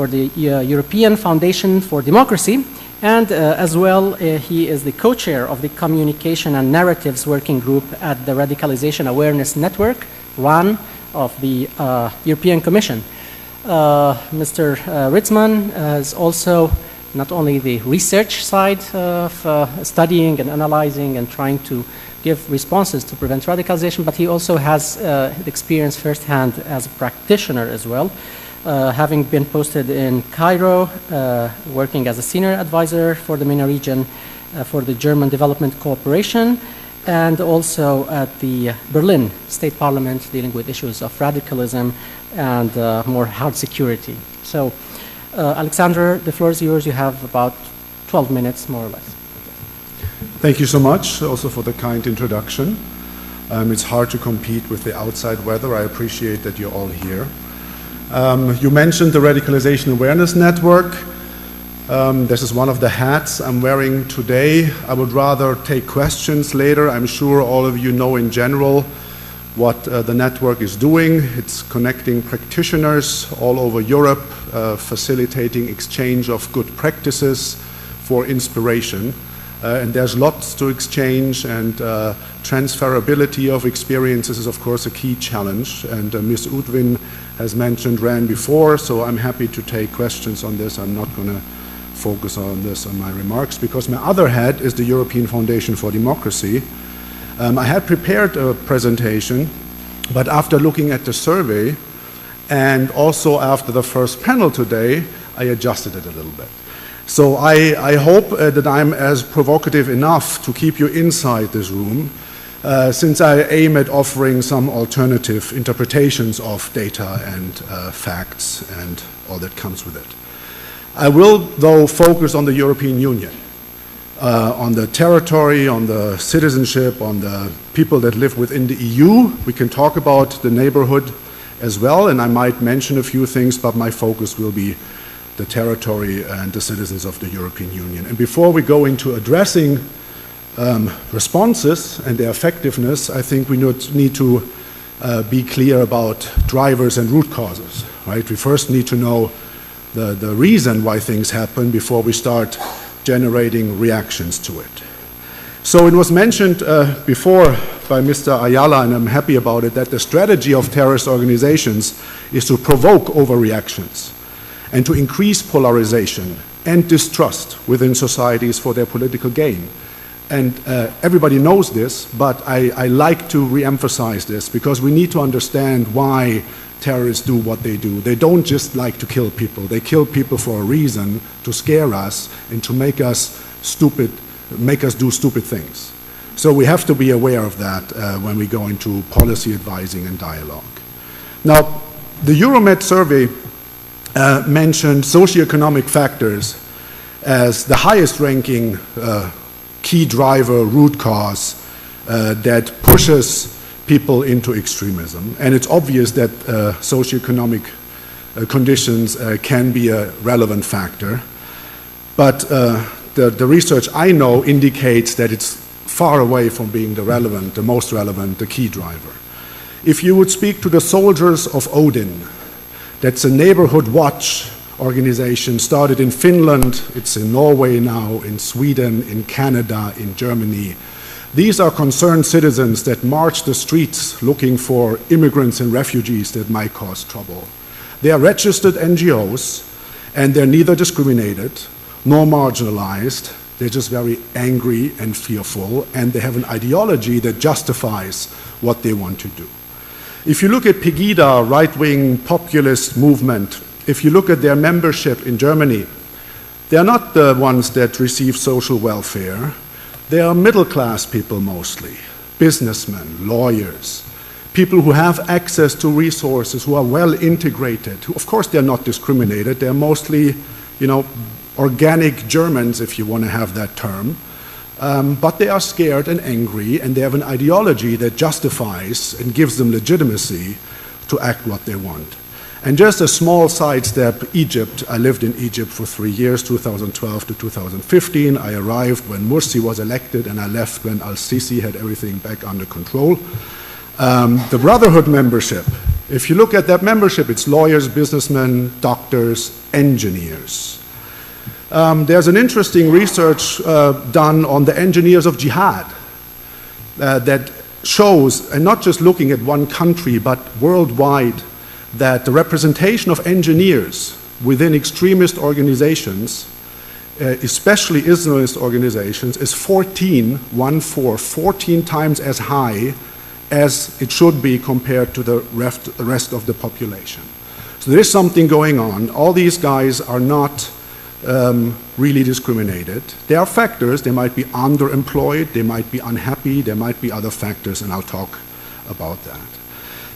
for the European Foundation for Democracy, and as well, he is the co-chair of the Communication and Narratives Working Group at the Radicalization Awareness Network, RAN, of the European Commission. Mr. Ritzmann is also not only the research side of studying and analyzing and trying to give responses to prevent radicalization, but he also has experience firsthand as a practitioner as well, having been posted in Cairo, working as a senior advisor for the MENA region for the German Development Cooperation, and also at the Berlin State Parliament dealing with issues of radicalism and more hard security. So, Alexander, the floor is yours. You have about 12 minutes, more or less. Thank you so much also for the kind introduction. It's hard to compete with the outside weather. I appreciate that you're all here. You mentioned the Radicalization Awareness Network. This is one of the hats I'm wearing today. I would rather take questions later. I'm sure all of you know in general what the network is doing. It's connecting practitioners all over Europe, facilitating exchange of good practices for inspiration. And there's lots to exchange, and transferability of experiences is of course a key challenge. And Ms. Udwin has mentioned RAN before, so I'm happy to take questions on this. I'm not going to focus on this on my remarks, because my other hat is the European Foundation for Democracy. I had prepared a presentation, but after looking at the survey and also after the first panel today, I adjusted it a little bit. So I hope that I'm as provocative enough to keep you inside this room, since I aim at offering some alternative interpretations of data and facts and all that comes with it. I will, though, focus on the European Union, on the territory, on the citizenship, on the people that live within the EU. We can talk about the neighborhood as well, and I might mention a few things, but my focus will be the territory and the citizens of the European Union. And before we go into addressing responses and their effectiveness, I think we need to be clear about drivers and root causes, right? We first need to know the reason why things happen before we start generating reactions to it. So it was mentioned before by Mr. Ayala, and I'm happy about it, that the strategy of terrorist organizations is to provoke overreactions and to increase polarization and distrust within societies for their political gain. And everybody knows this, but I like to re-emphasize this, because we need to understand why terrorists do what they do. They don't just like to kill people. They kill people for a reason, to scare us and to make us do stupid things. So we have to be aware of that when we go into policy advising and dialogue. Now, the Euromed survey mentioned socioeconomic factors as the highest ranking key driver, root cause that pushes people into extremism. And it's obvious that socioeconomic conditions can be a relevant factor. But the research I know indicates that it's far away from being the most relevant, the key driver. If you would speak to the Soldiers of Odin, that's a neighborhood watch organization started in Finland, it's in Norway now, in Sweden, in Canada, in Germany. These are concerned citizens that march the streets looking for immigrants and refugees that might cause trouble. They are registered NGOs, and they're neither discriminated nor marginalized. They're just very angry and fearful, and they have an ideology that justifies what they want to do. If you look at Pegida, right-wing populist movement, if you look at their membership in Germany, they are not the ones that receive social welfare. They are middle-class people mostly, businessmen, lawyers, people who have access to resources, who are well integrated. Of course, they're not discriminated. They're mostly, organic Germans, if you want to have that term. But they are scared and angry, and they have an ideology that justifies and gives them legitimacy to act what they want. And just a small sidestep, Egypt. I lived in Egypt for 3 years, 2012 to 2015. I arrived when Morsi was elected, and I left when al-Sisi had everything back under control. The Brotherhood membership If you look at that membership, it's lawyers, businessmen, doctors, engineers. There's an interesting research done on the engineers of jihad that shows, and not just looking at one country, but worldwide, that the representation of engineers within extremist organizations, especially Islamist organizations, is 14 times as high as it should be compared to the rest of the population. So there is something going on. All these guys are not really discriminated. There are factors. They might be underemployed, they might be unhappy, there might be other factors, and I'll talk about that.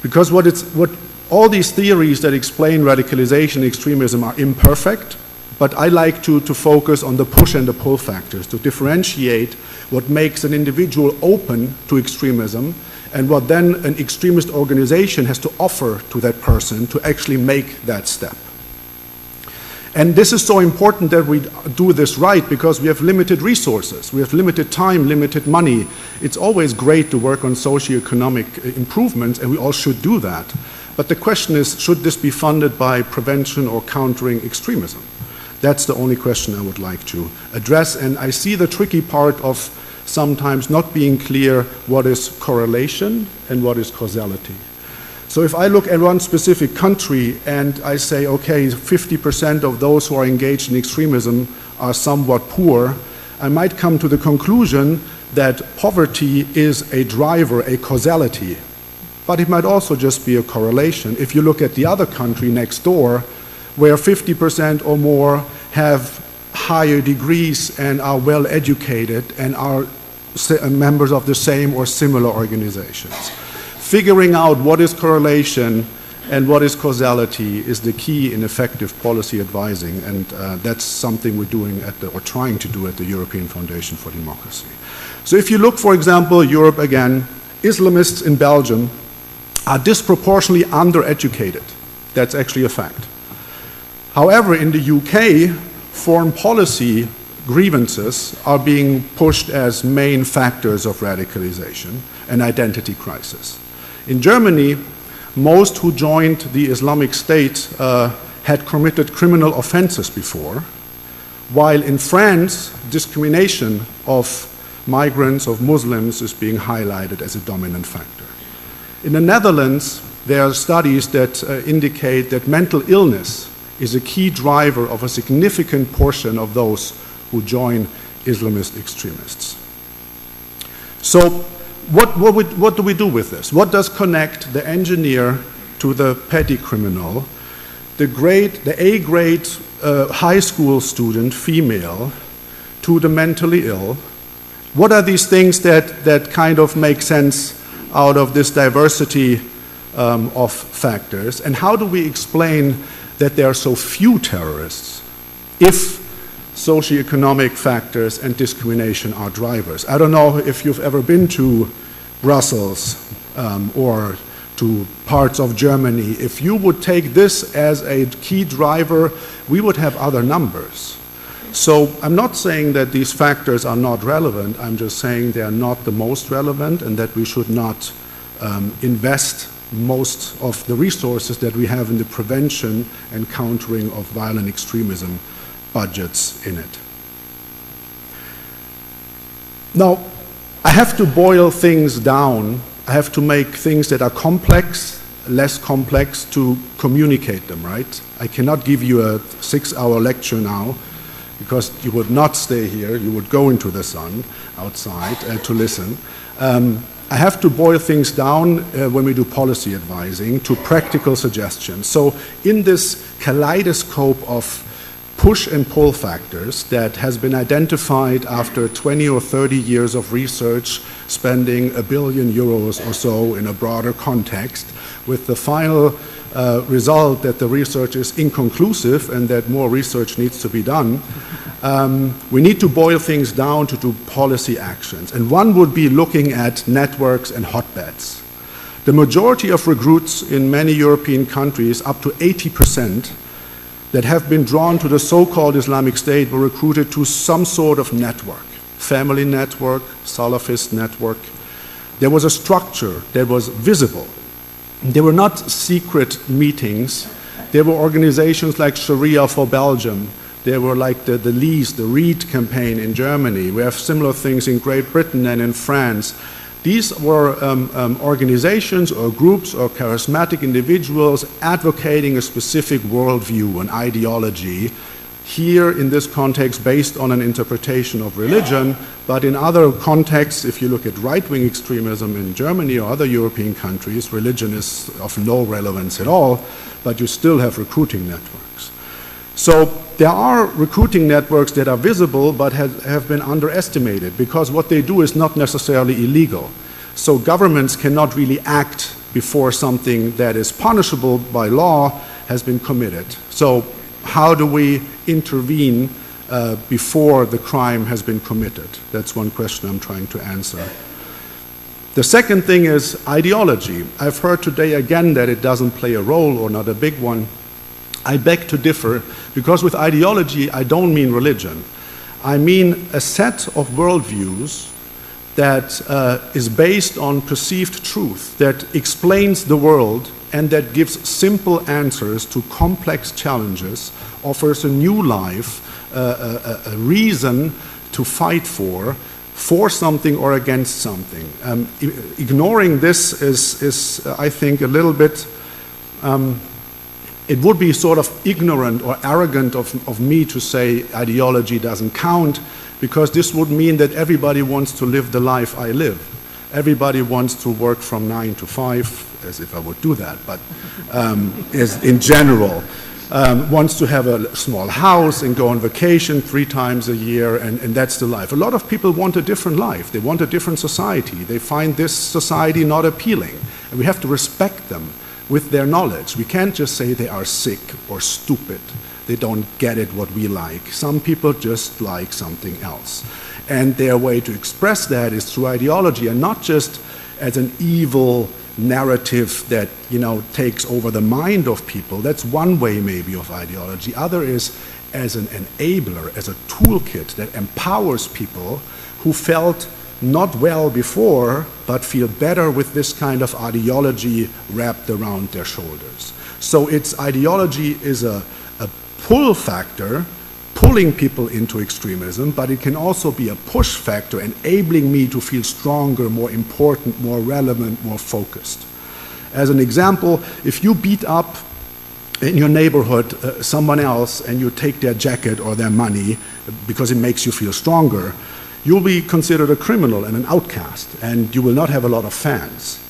Because what all these theories that explain radicalization and extremism are imperfect, but I like to focus on the push and the pull factors, to differentiate what makes an individual open to extremism and what then an extremist organization has to offer to that person to actually make that step. And this is so important that we do this right, because we have limited resources, we have limited time, limited money. It's always great to work on socioeconomic improvements, and we all should do that. But the question is, should this be funded by prevention or countering extremism? That's the only question I would like to address. And I see the tricky part of sometimes not being clear what is correlation and what is causality. So if I look at one specific country and I say, okay, 50% of those who are engaged in extremism are somewhat poor, I might come to the conclusion that poverty is a driver, a causality. But it might also just be a correlation. If you look at the other country next door, where 50% or more have higher degrees and are well educated and are members of the same or similar organizations. Figuring out what is correlation and what is causality is the key in effective policy advising, and that's something we're doing or trying to do at the European Foundation for Democracy. So if you look, for example, Europe again, Islamists in Belgium are disproportionately undereducated. That's actually a fact. However, in the UK, foreign policy grievances are being pushed as main factors of radicalization and identity crisis. In Germany, most who joined the Islamic State had committed criminal offenses before, while in France, discrimination of migrants, of Muslims, is being highlighted as a dominant factor. In the Netherlands, there are studies that indicate that mental illness is a key driver of a significant portion of those who join Islamist extremists. So what do we do with this? What does connect the engineer to the petty criminal, the A-grade high school student, female, to the mentally ill? What are these things that kind of make sense out of this diversity of factors? And how do we explain that there are so few terrorists if socioeconomic factors and discrimination are drivers? I don't know if you've ever been to Brussels or to parts of Germany. If you would take this as a key driver, we would have other numbers. So I'm not saying that these factors are not relevant, I'm just saying they are not the most relevant, and that we should not invest most of the resources that we have in the prevention and countering of violent extremism budgets in it. Now, I have to boil things down. I have to make things that are complex, less complex, to communicate them, right? I cannot give you a 6-hour lecture now, because you would not stay here, you would go into the sun outside to listen. I have to boil things down when we do policy advising to practical suggestions. So in this kaleidoscope of push and pull factors that has been identified after 20 or 30 years of research, spending €1 billion or so in a broader context, with the final result that the research is inconclusive and that more research needs to be done, we need to boil things down to do policy actions. And one would be looking at networks and hotbeds. The majority of recruits in many European countries, up to 80%, that have been drawn to the so-called Islamic State were recruited to some sort of network, family network, Salafist network. There was a structure that was visible. They were not secret meetings. There were organizations like Sharia for Belgium. There were like the LEAS, the READ campaign in Germany. We have similar things in Great Britain and in France. These were organizations or groups or charismatic individuals advocating a specific worldview, an ideology, here in this context based on an interpretation of religion, but in other contexts, if you look at right-wing extremism in Germany or other European countries, religion is of no relevance at all, but you still have recruiting networks. So there are recruiting networks that are visible but have been underestimated because what they do is not necessarily illegal. So governments cannot really act before something that is punishable by law has been committed. So how do we intervene before the crime has been committed? That's one question I'm trying to answer. The second thing is ideology. I've heard today again that it doesn't play a role or not a big one. I beg to differ, because with ideology I don't mean religion. I mean a set of worldviews that is based on perceived truth, that explains the world and that gives simple answers to complex challenges, offers a new life, a reason to fight for something or against something. Ignoring this is, I think, a little bit, it would be sort of ignorant or arrogant of me to say ideology doesn't count, because this would mean that everybody wants to live the life I live. Everybody wants to work from 9 to 5, as if I would do that, but is in general. Wants to have a small house and go on vacation 3 times a year, and that's the life. A lot of people want a different life. They want a different society. They find this society not appealing, and we have to respect them with their knowledge. We can't just say they are sick or stupid. They don't get it what we like. Some people just like something else. And their way to express that is through ideology, and not just as an evil narrative that, you know, takes over the mind of people. That's one way maybe of ideology. Other is as an enabler, as a toolkit that empowers people who felt not well before but feel better with this kind of ideology wrapped around their shoulders. So its ideology is a pull factor, pulling people into extremism, but it can also be a push factor, enabling me to feel stronger, more important, more relevant, more focused. As an example, if you beat up in your neighborhood someone else and you take their jacket or their money because it makes you feel stronger, you'll be considered a criminal and an outcast, and you will not have a lot of fans.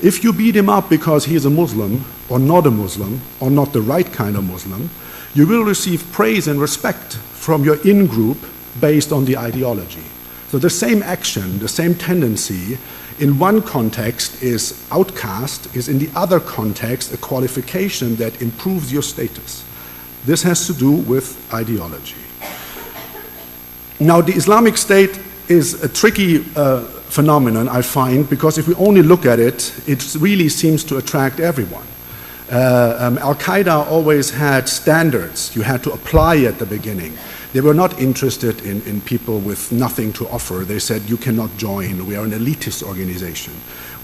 If you beat him up because he is a Muslim or not the right kind of Muslim, you will receive praise and respect from your in-group based on the ideology. So the same action, the same tendency, in one context is outcast, is in the other context a qualification that improves your status. This has to do with ideology. Now, the Islamic State is a tricky phenomenon, I find, because if we only look at it, it really seems to attract everyone. Al-Qaeda always had standards you had to apply at the beginning. They were not interested in people with nothing to offer. They said, you cannot join, we are an elitist organization.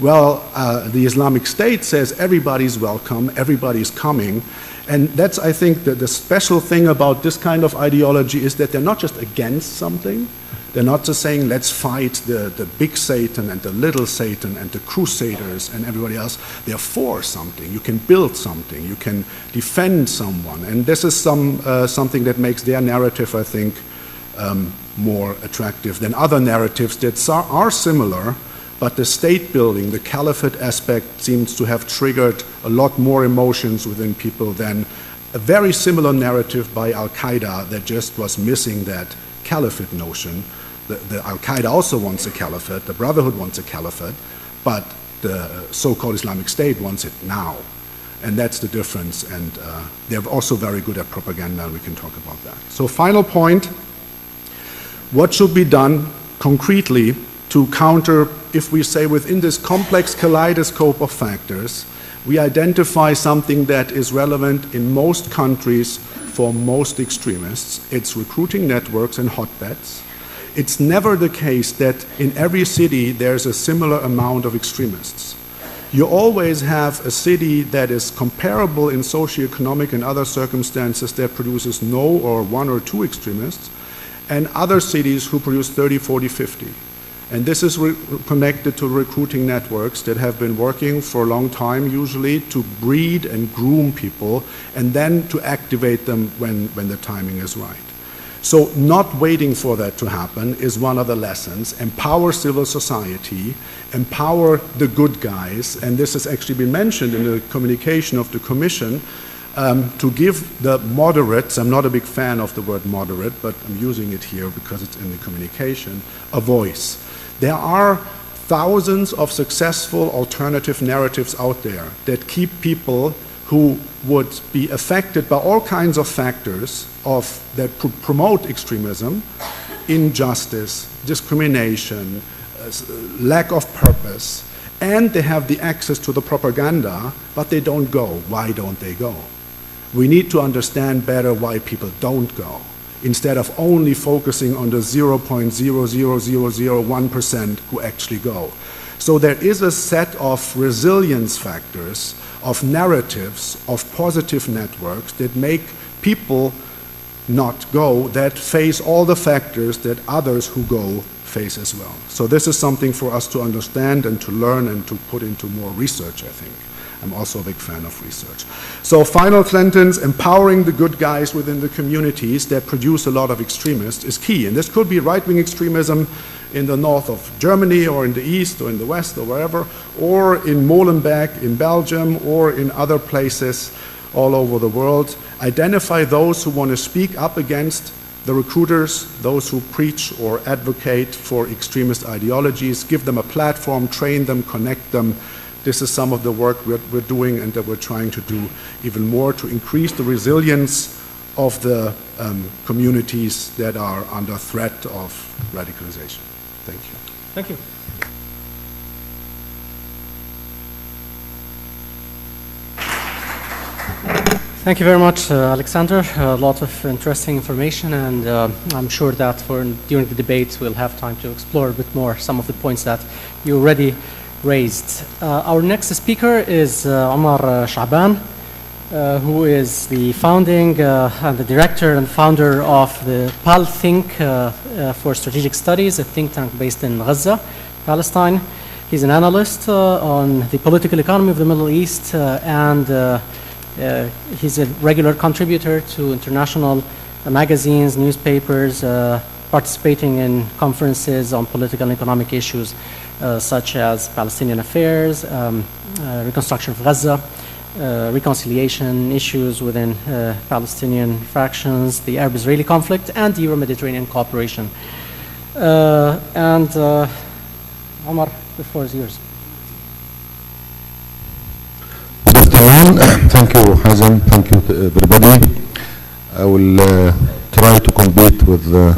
Well, the Islamic State says everybody's welcome, everybody's coming, and that's, I think, the special thing about this kind of ideology is that they're not just against something. They're not just saying, let's fight the big Satan and the little Satan and the crusaders and everybody else. They're for something. You can build something. You can defend someone. And this is something that makes their narrative, I think, more attractive than other narratives that are similar, but the state building, the caliphate aspect seems to have triggered a lot more emotions within people than a very similar narrative by Al-Qaeda that just was missing that caliphate notion. The Al-Qaeda also wants a caliphate, the Brotherhood wants a caliphate, but the so-called Islamic State wants it now. And that's the difference, and they're also very good at propaganda, and we can talk about that. So final point, what should be done concretely to counter, if we say within this complex kaleidoscope of factors, we identify something that is relevant in most countries for most extremists. It's recruiting networks and hotbeds. It's never the case that in every city there's a similar amount of extremists. you always have a city that is comparable in socioeconomic and other circumstances that produces no or one or two extremists, and other cities who produce 30, 40, 50. And this is connected to recruiting networks that have been working for a long time, usually, to breed and groom people, and then to activate them when the timing is right. So not waiting for that to happen is one of the lessons. Empower civil society, empower the good guys, and this has actually been mentioned in the communication of the Commission, to give the moderates, I'm not a big fan of the word moderate, but I'm using it here because it's in the communication, a voice. There are thousands of successful alternative narratives out there that keep people who would be affected by all kinds of factors that promote extremism, injustice, discrimination, lack of purpose, and they have the access to the propaganda, but they don't go. Why don't they go? We need to understand better why people don't go, instead of only focusing on the 0.00001% who actually go. So there is a set of resilience factors, of narratives, of positive networks that make people not go, that face all the factors that others who go face as well. So this is something for us to understand and to learn and to put into more research, I think. I'm also a big fan of research. So final sentence, empowering the good guys within the communities that produce a lot of extremists is key. And this could be right-wing extremism in the north of Germany or in the east or in the west or wherever, or in Molenbeek in Belgium or in other places all over the world. Identify those who want to speak up against the recruiters, those who preach or advocate for extremist ideologies, give them a platform, train them, connect them. This is some of the work we're doing and that we're trying to do even more to increase the resilience of the communities that are under threat of radicalization. Thank you. Thank you. Thank you very much, Alexander. A lot of interesting information, and I'm sure that during the debate we'll have time to explore a bit more some of the points that you already raised. Our next speaker is Arman Robin, who is the founding and the director and founder of the PAL Think for Strategic Studies, a think tank based in Gaza, Palestine. He's an analyst on the political economy of the Middle East, and he's a regular contributor to international magazines, newspapers, participating in conferences on political and economic issues such as Palestinian affairs, reconstruction of Gaza, reconciliation issues within Palestinian fractions, the Arab-Israeli conflict, and the Euro-Mediterranean cooperation. Omar, the floor is yours. Good afternoon. Thank you, Hazem. Thank you to everybody. I will try to compete with the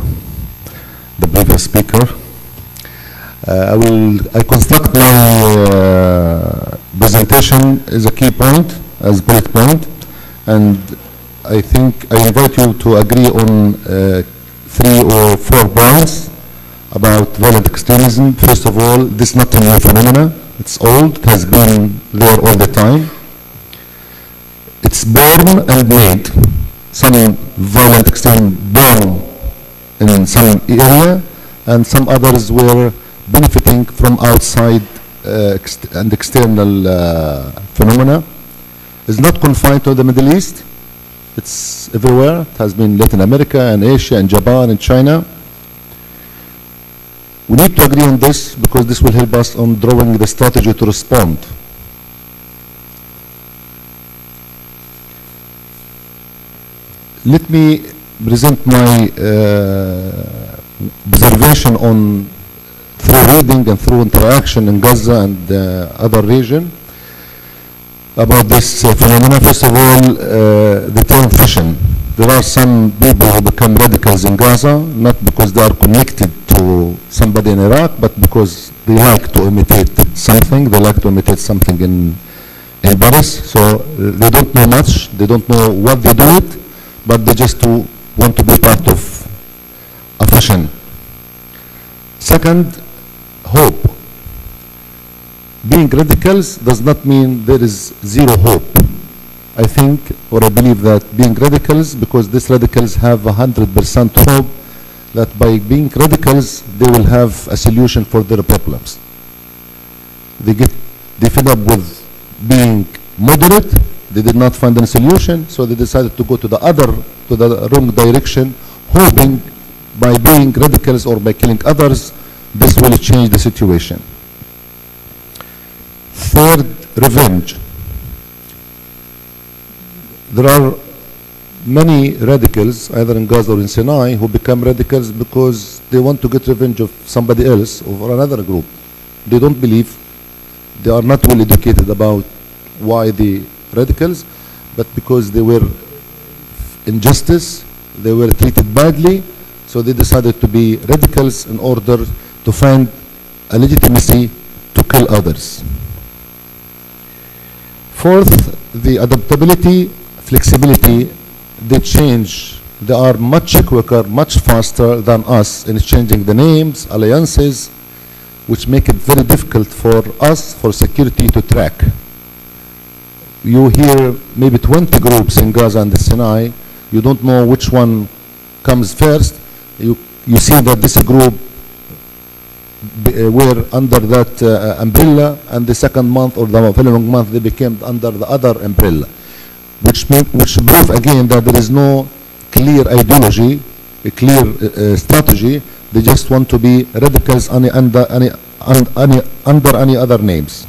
previous speaker. I construct my presentation as a key point, as bullet point, and I think I invite you to agree on 3 or 4 points about violent extremism. First of all, this is not a new phenomenon. It's old. It has been there all the time. It's born and made. Some violent extremism born in some area, and some others were benefiting from outside and external phenomena. It's not confined to the Middle East. It's everywhere. It has been Latin America and Asia and Japan and China. We need to agree on this because this will help us on drawing the strategy to respond. Let me present my observation on through reading and through interaction in Gaza and other region about this phenomena. First of all, the term fission. There are some people who become radicals in Gaza, not because they are connected to somebody in Iraq, but because they like to imitate something. They like to imitate something in Paris. So they don't know much. They don't know what they do it, but they just want to be part of a fission. Second, hope. being radicals does not mean there is zero hope. I think, or I believe that being radicals, because these radicals have 100% hope that by being radicals, they will have a solution for their problems. They fed up with being moderate, they did not find a solution, so they decided to go to the wrong direction, hoping by being radicals or by killing others, this will change the situation. Third, revenge. There are many radicals, either in Gaza or in Sinai, who become radicals because they want to get revenge of somebody else or another group. They don't believe, they are not well educated about why they radicals, but because they were injustice, they were treated badly, so they decided to be radicals in order to find a legitimacy to kill others. Fourth, the adaptability, flexibility, they change. They are much quicker, much faster than us in changing the names, alliances, which make it very difficult for us, for security, to track. You hear maybe 20 groups in Gaza and the Sinai. You don't know which one comes first. You see that this group were under that umbrella, and the second month or the following month they became under the other umbrella, which prove again that there is no clear ideology, a clear strategy. They just want to be radicals under any other names.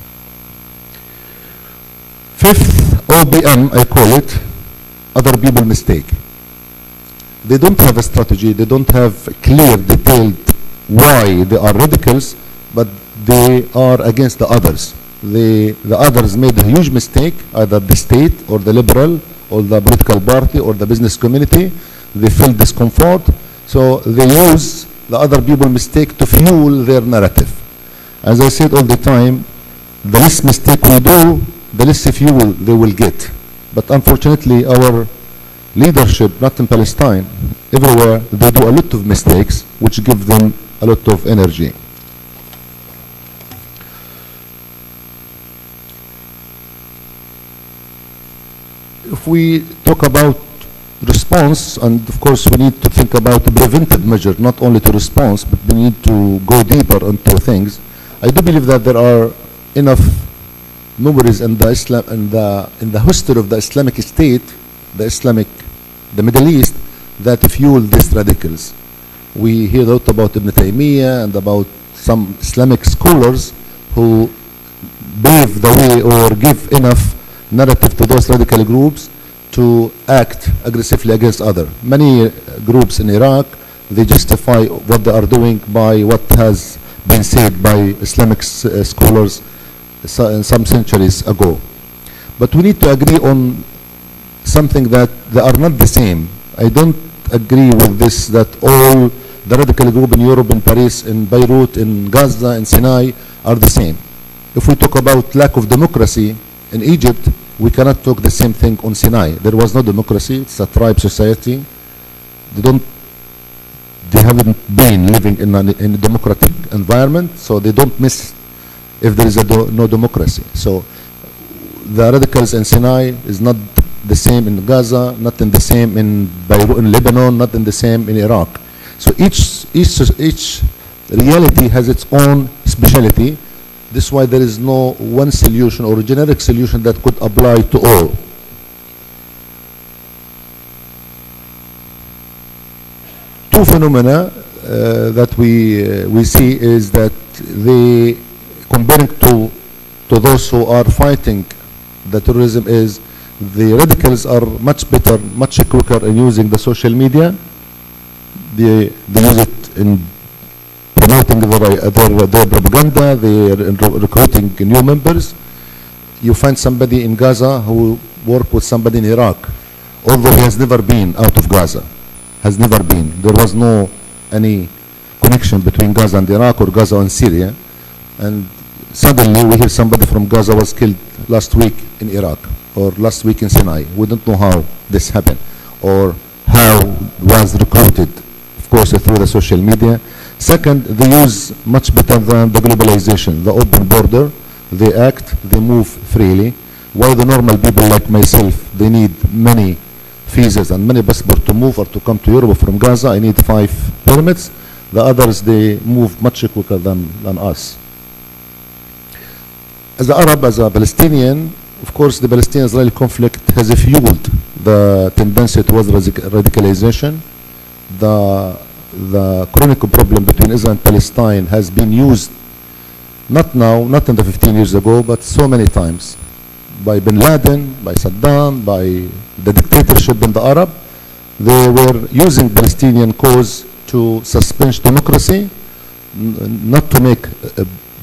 Fifth, OBM, I call it, other people mistake. They don't have a strategy, they don't have clear, detailed why they are radicals, but they are against the others. The others made a huge mistake, either the state or the liberal or the political party or the business community. They feel discomfort, so they use the other people's mistake to fuel their narrative. As I said all the time, the less mistake we do, the less fuel they will get. But unfortunately, our leadership, not in Palestine, everywhere, they do a lot of mistakes, which give them a lot of energy. If we talk about response, and of course we need to think about a preventive measure, not only to response, but we need to go deeper into things. I do believe that there are enough memories in the history of the Islamic State, the Middle East, that fuel these radicals. We hear a lot about Ibn Taymiyyah and about some Islamic scholars who pave the way or give enough narrative to those radical groups to act aggressively against others. Many groups in Iraq, they justify what they are doing by what has been said by Islamic scholars some centuries ago. But we need to agree on something that they are not the same. I don't agree with this that all the radical group in Europe, in Paris, in Beirut, in Gaza, in Sinai are the same. If we talk about lack of democracy in Egypt, we cannot talk the same thing on Sinai. There was no democracy. It's a tribe society. They haven't been living in a democratic environment, so they don't miss if there is no democracy. So the radicals in Sinai is not the same in Gaza, not in the same in Beirut, in Lebanon, not in the same in Iraq. So each reality has its own speciality. This is why there is no one solution or a generic solution that could apply to all. Two phenomena that we see is that they, comparing to those who are fighting the terrorism, is the radicals are much better, much quicker in using the social media. They use it in promoting their propaganda, they are recruiting new members. You find somebody in Gaza who work with somebody in Iraq, although he has never been out of Gaza, has never been. There was no any connection between Gaza and Iraq or Gaza and Syria, and suddenly we hear somebody from Gaza was killed last week in Iraq or last week in Sinai. We don't know how this happened or how was recruited, of course, through the social media. Second, they use much better than the globalization, the open border, they act, they move freely. While the normal people like myself, they need many visas and many passports to move or to come to Europe from Gaza. I need 5 permits. The others, they move much quicker than us. As an Arab, as a Palestinian, of course, the Palestinian-Israeli conflict has fueled the tendency towards radicalization. The chronic problem between Israel and Palestine has been used, not now, not in the 15 years ago, but so many times, by Bin Laden, by Saddam, by the dictatorship in the Arab. They were using Palestinian cause to suspend democracy, not to make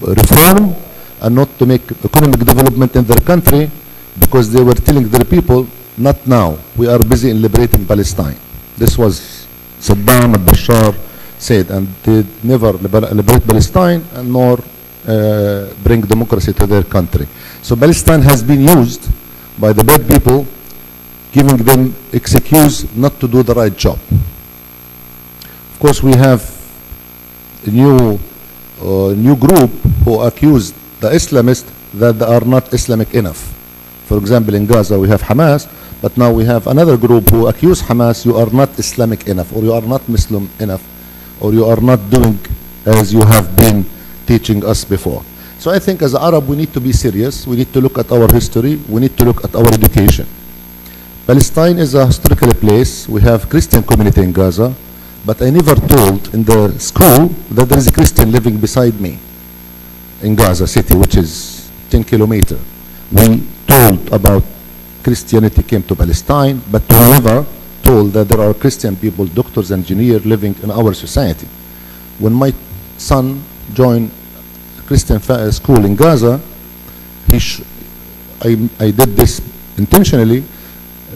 reform, and not to make economic development in their country, because they were telling their people, not now, we are busy in liberating Palestine. This was Saddam and Bashar said, and they never liberate Palestine and nor bring democracy to their country. So Palestine has been used by the bad people, giving them excuse not to do the right job. Of course, we have a new group who accused the Islamists that they are not Islamic enough. For example, in Gaza we have Hamas, but now we have another group who accuse Hamas, you are not Islamic enough, or you are not Muslim enough, or you are not doing as you have been teaching us before. So I think as an Arab we need to be serious, we need to look at our history, we need to look at our education. Palestine is a historical place, we have Christian community in Gaza, but I never told in the school that there is a Christian living beside me in Gaza city, which is 10 kilometers. We told about Christianity came to Palestine, but we never told that there are Christian people, doctors, engineers living in our society. When my son joined Christian school in Gaza, I did this intentionally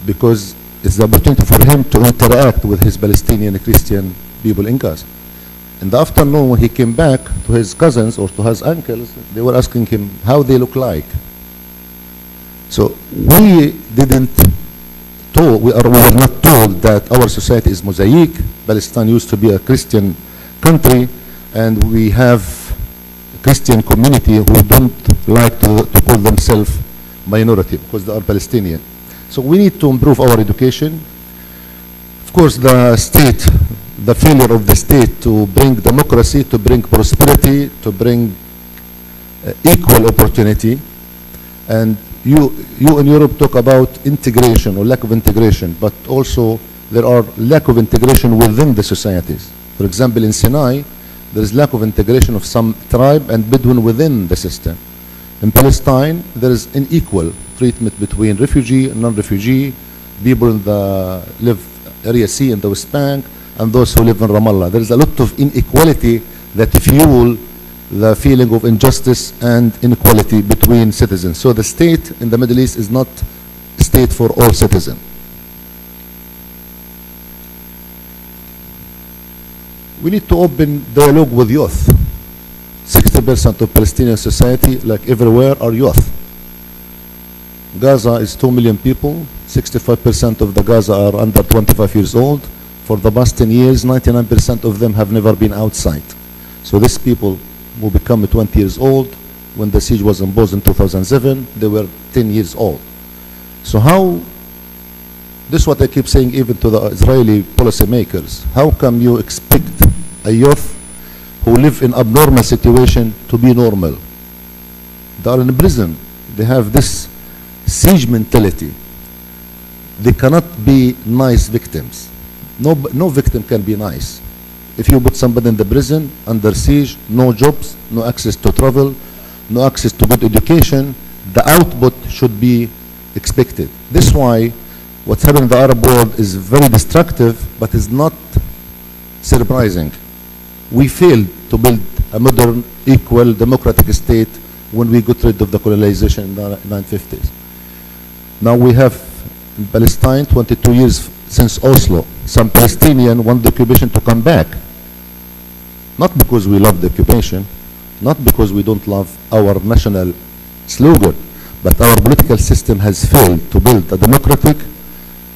because it's the opportunity for him to interact with his Palestinian Christian people in Gaza. In the afternoon, when he came back to his cousins or to his uncles, they were asking him how they look like. So we didn't told, we were not told that our society is mosaic. Palestine used to be a Christian country, and we have a Christian community who don't like to call themselves minority because they are Palestinian. So we need to improve our education. Of course, the state, the failure of the state to bring democracy, to bring prosperity, to bring equal opportunity. And you in Europe talk about integration or lack of integration, but also there are lack of integration within the societies. For example, in Sinai, there is lack of integration of some tribe and Bedouin within the system. In Palestine, there is unequal treatment between refugee and non-refugee, people in the area C in the West Bank, and those who live in Ramallah. There is a lot of inequality that fuel the feeling of injustice and inequality between citizens. So the state in the Middle East is not a state for all citizens. We need to open dialogue with youth. 60% of Palestinian society, like everywhere, are youth. Gaza is 2 million people. 65% of the Gaza are under 25 years old. For the past 10 years, 99% of them have never been outside. So these people who become 20 years old, when the siege was imposed in 2007, they were 10 years old. So how, this is what I keep saying even to the Israeli policymakers, how come you expect a youth who live in abnormal situation to be normal? They are in prison. They have this siege mentality. They cannot be nice victims. No victim can be nice. If you put somebody in the prison under siege, no jobs, no access to travel, no access to good education, the output should be expected. This is why what's happening in the Arab world is very destructive, but is not surprising. We failed to build a modern, equal, democratic state when we got rid of the colonization in the 1950s. Now we have in Palestine 22 years since Oslo. Some Palestinians want the occupation to come back. Not because we love the occupation, not because we don't love our national slogan, but our political system has failed to build a democratic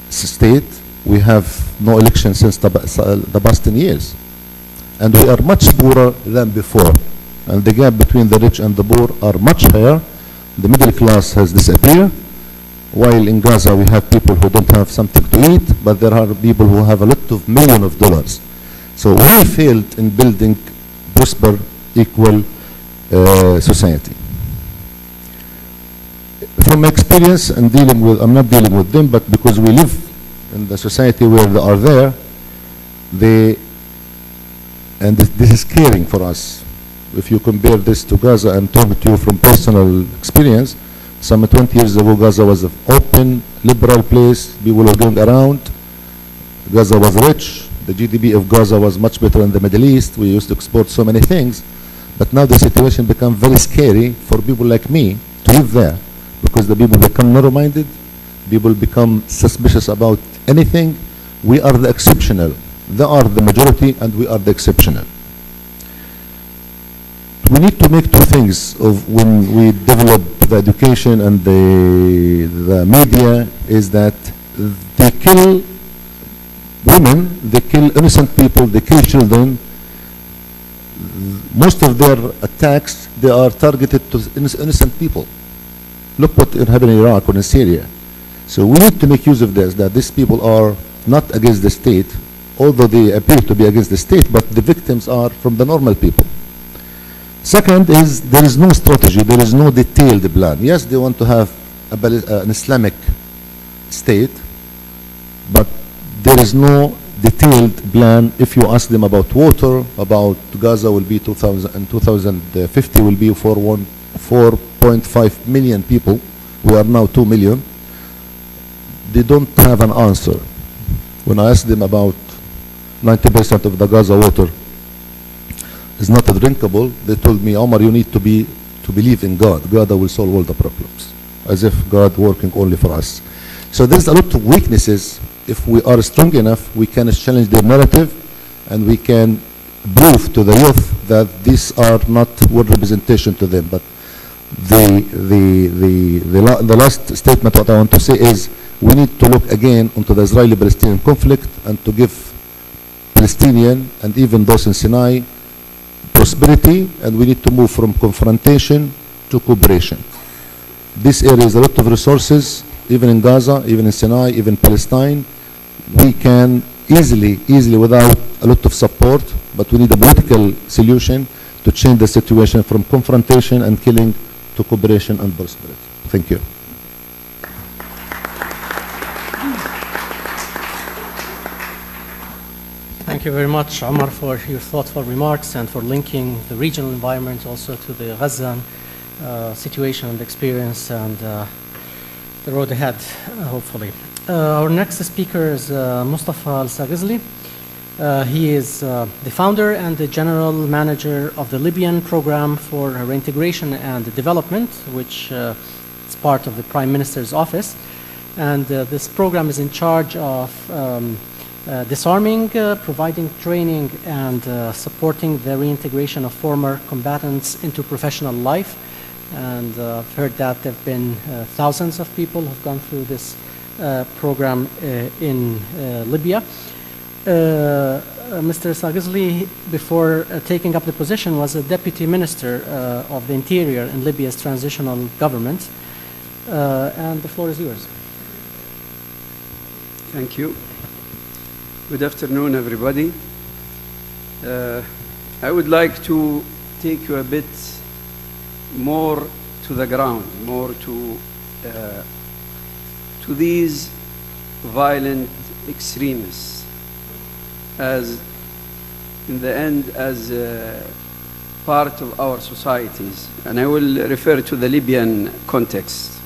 state. We have no election since the past 10 years. And we are much poorer than before. and the gap between the rich and the poor are much higher. The middle class has disappeared, while in Gaza we have people who don't have something to eat, but there are people who have a lot of millions of dollars. So we failed in building prosper, equal society. From experience and dealing with, I'm not dealing with them, but because we live in the society where they are there, and this is caring for us. If you compare this to Gaza, I'm talking to you from personal experience. Some 20 years ago, Gaza was an open, liberal place. People were going around. Gaza was rich. The GDP of Gaza was much better than the Middle East. We used to export so many things. But now the situation became very scary for people like me to live there, because the people become narrow-minded. People become suspicious about anything. We are the exceptional. They are the majority, and we are the exceptional. We need to make two things of when we develop the education and the media, is that they kill women, they kill innocent people, they kill children. Most of their attacks, they are targeted to innocent people. Look what happened in Iraq or in Syria. So we need to make use of this, that these people are not against the state, although they appear to be against the state, but the victims are from the normal people. Second is, there is no strategy, there is no detailed plan. Yes, they want to have an Islamic state, but there is no detailed plan. If you ask them about water, about Gaza will be 2050 will be for 4.5 million people. We are now 2 million. They don't have an answer. When I asked them about 90% of the Gaza water is not drinkable, they told me, Omar, you need to believe in God. God will solve all the problems. As if God working only for us. So there's a lot of weaknesses. If we are strong enough, we can challenge their narrative, and we can prove to the youth that these are not world representation to them. But the last statement what I want to say is, we need to look again into the Israeli-Palestinian conflict and to give Palestinian and even those in Sinai prosperity, and we need to move from confrontation to cooperation. This area is a lot of resources, even in Gaza, even in Sinai, even Palestine. We can easily, without a lot of support, but we need a political solution to change the situation from confrontation and killing to cooperation and prosperity. Thank you. Thank you very much, Omar, for your thoughtful remarks and for linking the regional environment also to the Gaza situation and experience and the road ahead, hopefully. Our next speaker is Mustafa Al-Sagazli. He is the founder and the general manager of the Libyan program for reintegration and development, which is part of the Prime Minister's office. And this program is in charge of disarming, providing training, and supporting the reintegration of former combatants into professional life. And I've heard that there have been thousands of people who have gone through this program in Libya. Mr. Sagazli, before taking up the position, was a deputy minister of the interior in Libya's transitional government. And the floor is yours. Thank you. Good afternoon, everybody. I would like to take you a bit more to the ground, more to these violent extremists, as in the end, as part of our societies. And I will refer to the Libyan context.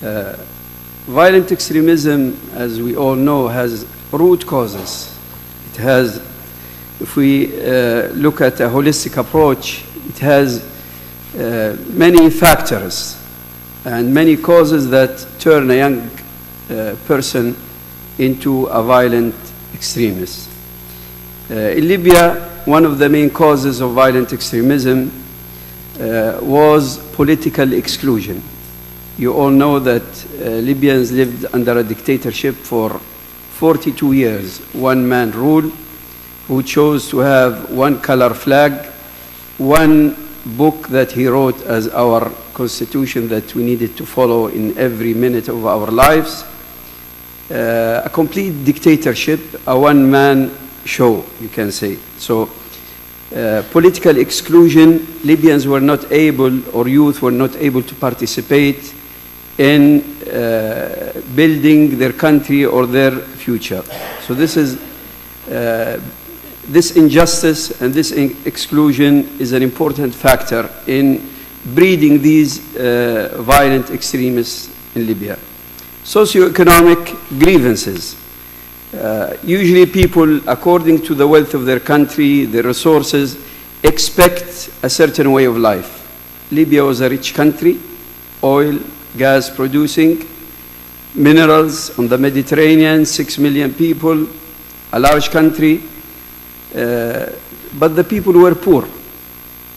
Violent extremism, as we all know, has root causes. It has, if we look at a holistic approach, it has many factors and many causes that turn a young person into a violent extremist. In Libya, one of the main causes of violent extremism was political exclusion. You all know that Libyans lived under a dictatorship for 42 years, one-man rule, who chose to have one color flag one book that he wrote as our constitution that we needed to follow in every minute of our lives. A complete dictatorship, a one-man show, you can say. So political exclusion, Libyans were not able, or youth were not able to participate in building their country or their future. So this is, this injustice and this exclusion is an important factor in breeding these violent extremists in Libya. Socioeconomic grievances. Usually people, according to the wealth of their country, their resources, expect a certain way of life. Libya was a rich country, oil, gas producing, minerals on the Mediterranean, 6 million people, a large country, but the people were poor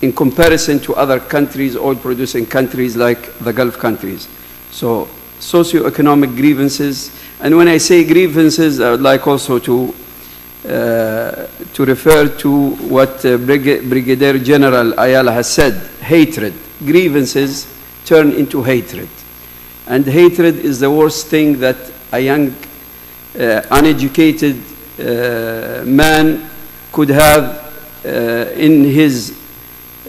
in comparison to other countries, oil producing countries like the Gulf countries. So socioeconomic grievances. And when I say grievances, I would like also to refer to what Brigadier General Ayala has said, hatred. Grievances turn into hatred. And hatred is the worst thing that a young, uneducated man could have in his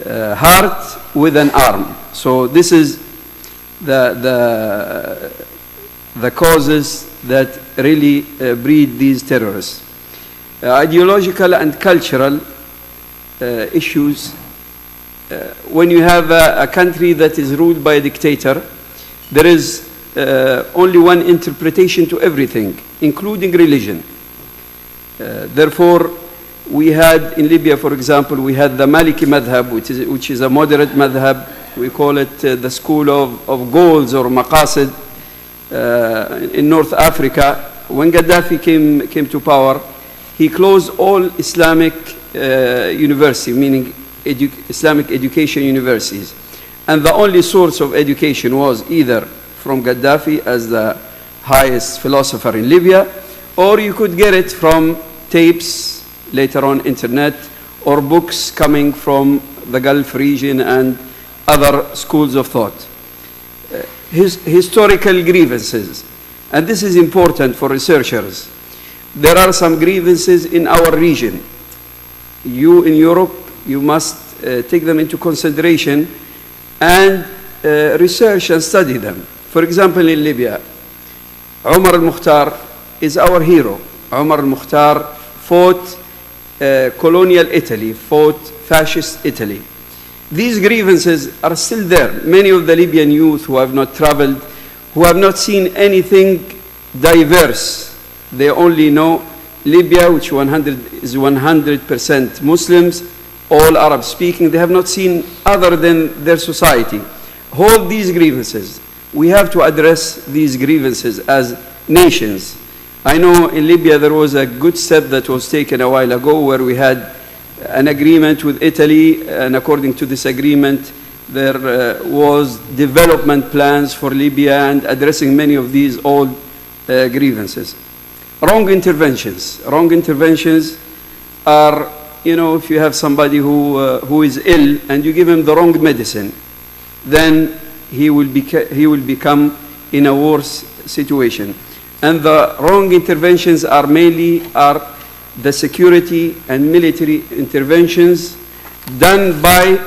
heart with an arm. So this is the causes that really breed these terrorists. Ideological and cultural issues. When you have a country that is ruled by a dictator, there is only one interpretation to everything, including religion. Therefore, we had in Libya, for example, we had the Maliki madhab, which is a moderate madhab. We call it the school of goals or maqasid in North Africa. When Gaddafi came to power, he closed all Islamic universities, meaning Islamic education universities. And the only source of education was either from Gaddafi as the highest philosopher in Libya, or you could get it from tapes, later on internet, or books coming from the Gulf region and other schools of thought. Historical grievances, and this is important for researchers. There are some grievances in our region. You in Europe, you must take them into consideration and research and study them. For example, in Libya, Omar al-Mukhtar is our hero. Omar al-Mukhtar fought colonial Italy, fought fascist Italy. These grievances are still there. Many of the Libyan youth who have not traveled, who have not seen anything diverse, they only know Libya, which is 100% Muslims, all Arab speaking. They have not seen other than their society. Hold these grievances. We have to address these grievances as nations. I know in Libya there was a good step that was taken a while ago where we had an agreement with Italy, and according to this agreement there was development plans for Libya and addressing many of these old grievances. Wrong interventions. Wrong interventions are, you know, if you have somebody who is ill and you give him the wrong medicine, then he will become in a worse situation. And the wrong interventions are mainly the security and military interventions done by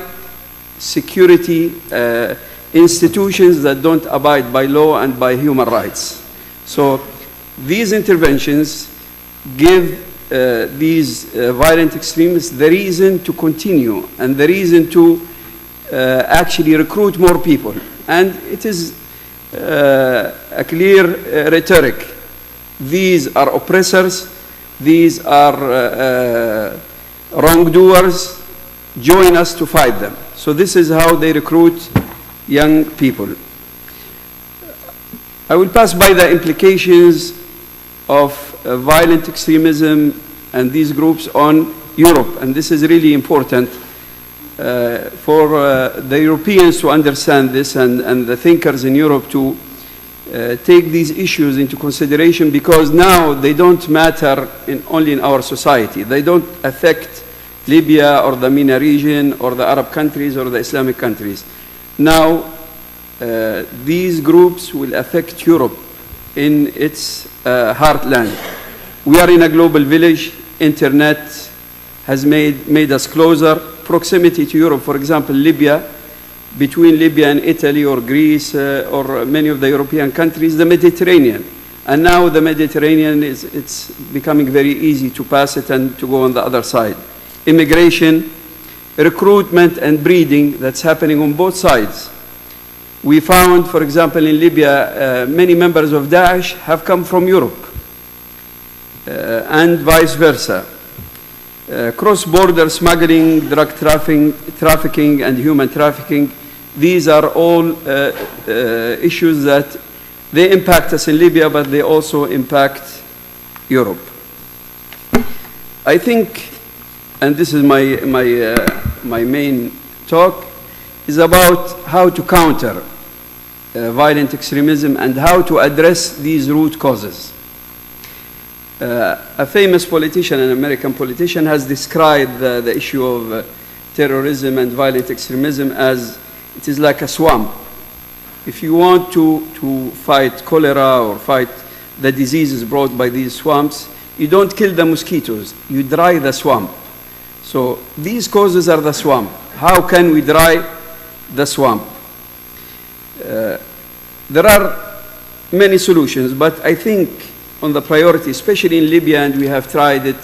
security institutions that don't abide by law and by human rights. So these interventions give these violent extremists the reason to continue and the reason to actually recruit more people. And it is a clear rhetoric. These are oppressors, these are wrongdoers, join us to fight them. So this is how they recruit young people. I will pass by the implications of violent extremism and these groups on Europe, and this is really important for the Europeans to understand this and the thinkers in Europe to take these issues into consideration, because now they don't matter only in our society. They don't affect Libya or the MENA region or the Arab countries or the Islamic countries. Now, these groups will affect Europe in its heartland. We are in a global village. Internet has made us closer. Proximity to Europe, for example, Libya, between Libya and Italy or Greece or many of the European countries, the Mediterranean. And now the Mediterranean, it's becoming very easy to pass it and to go on the other side. Immigration, recruitment and breeding that's happening on both sides. We found, for example, in Libya, many members of Daesh have come from Europe and vice versa. Cross-border smuggling, drug trafficking and human trafficking, these are all issues that they impact us in Libya, but they also impact Europe. I think, and this is my main talk, is about how to counter violent extremism and how to address these root causes. A famous politician, an American politician, has described the issue of terrorism and violent extremism as it is like a swamp. If you want to fight cholera or fight the diseases brought by these swamps, you don't kill the mosquitoes, you dry the swamp. So these causes are the swamp. How can we dry the swamp? There are many solutions, but I think on the priority, especially in Libya, and we have tried it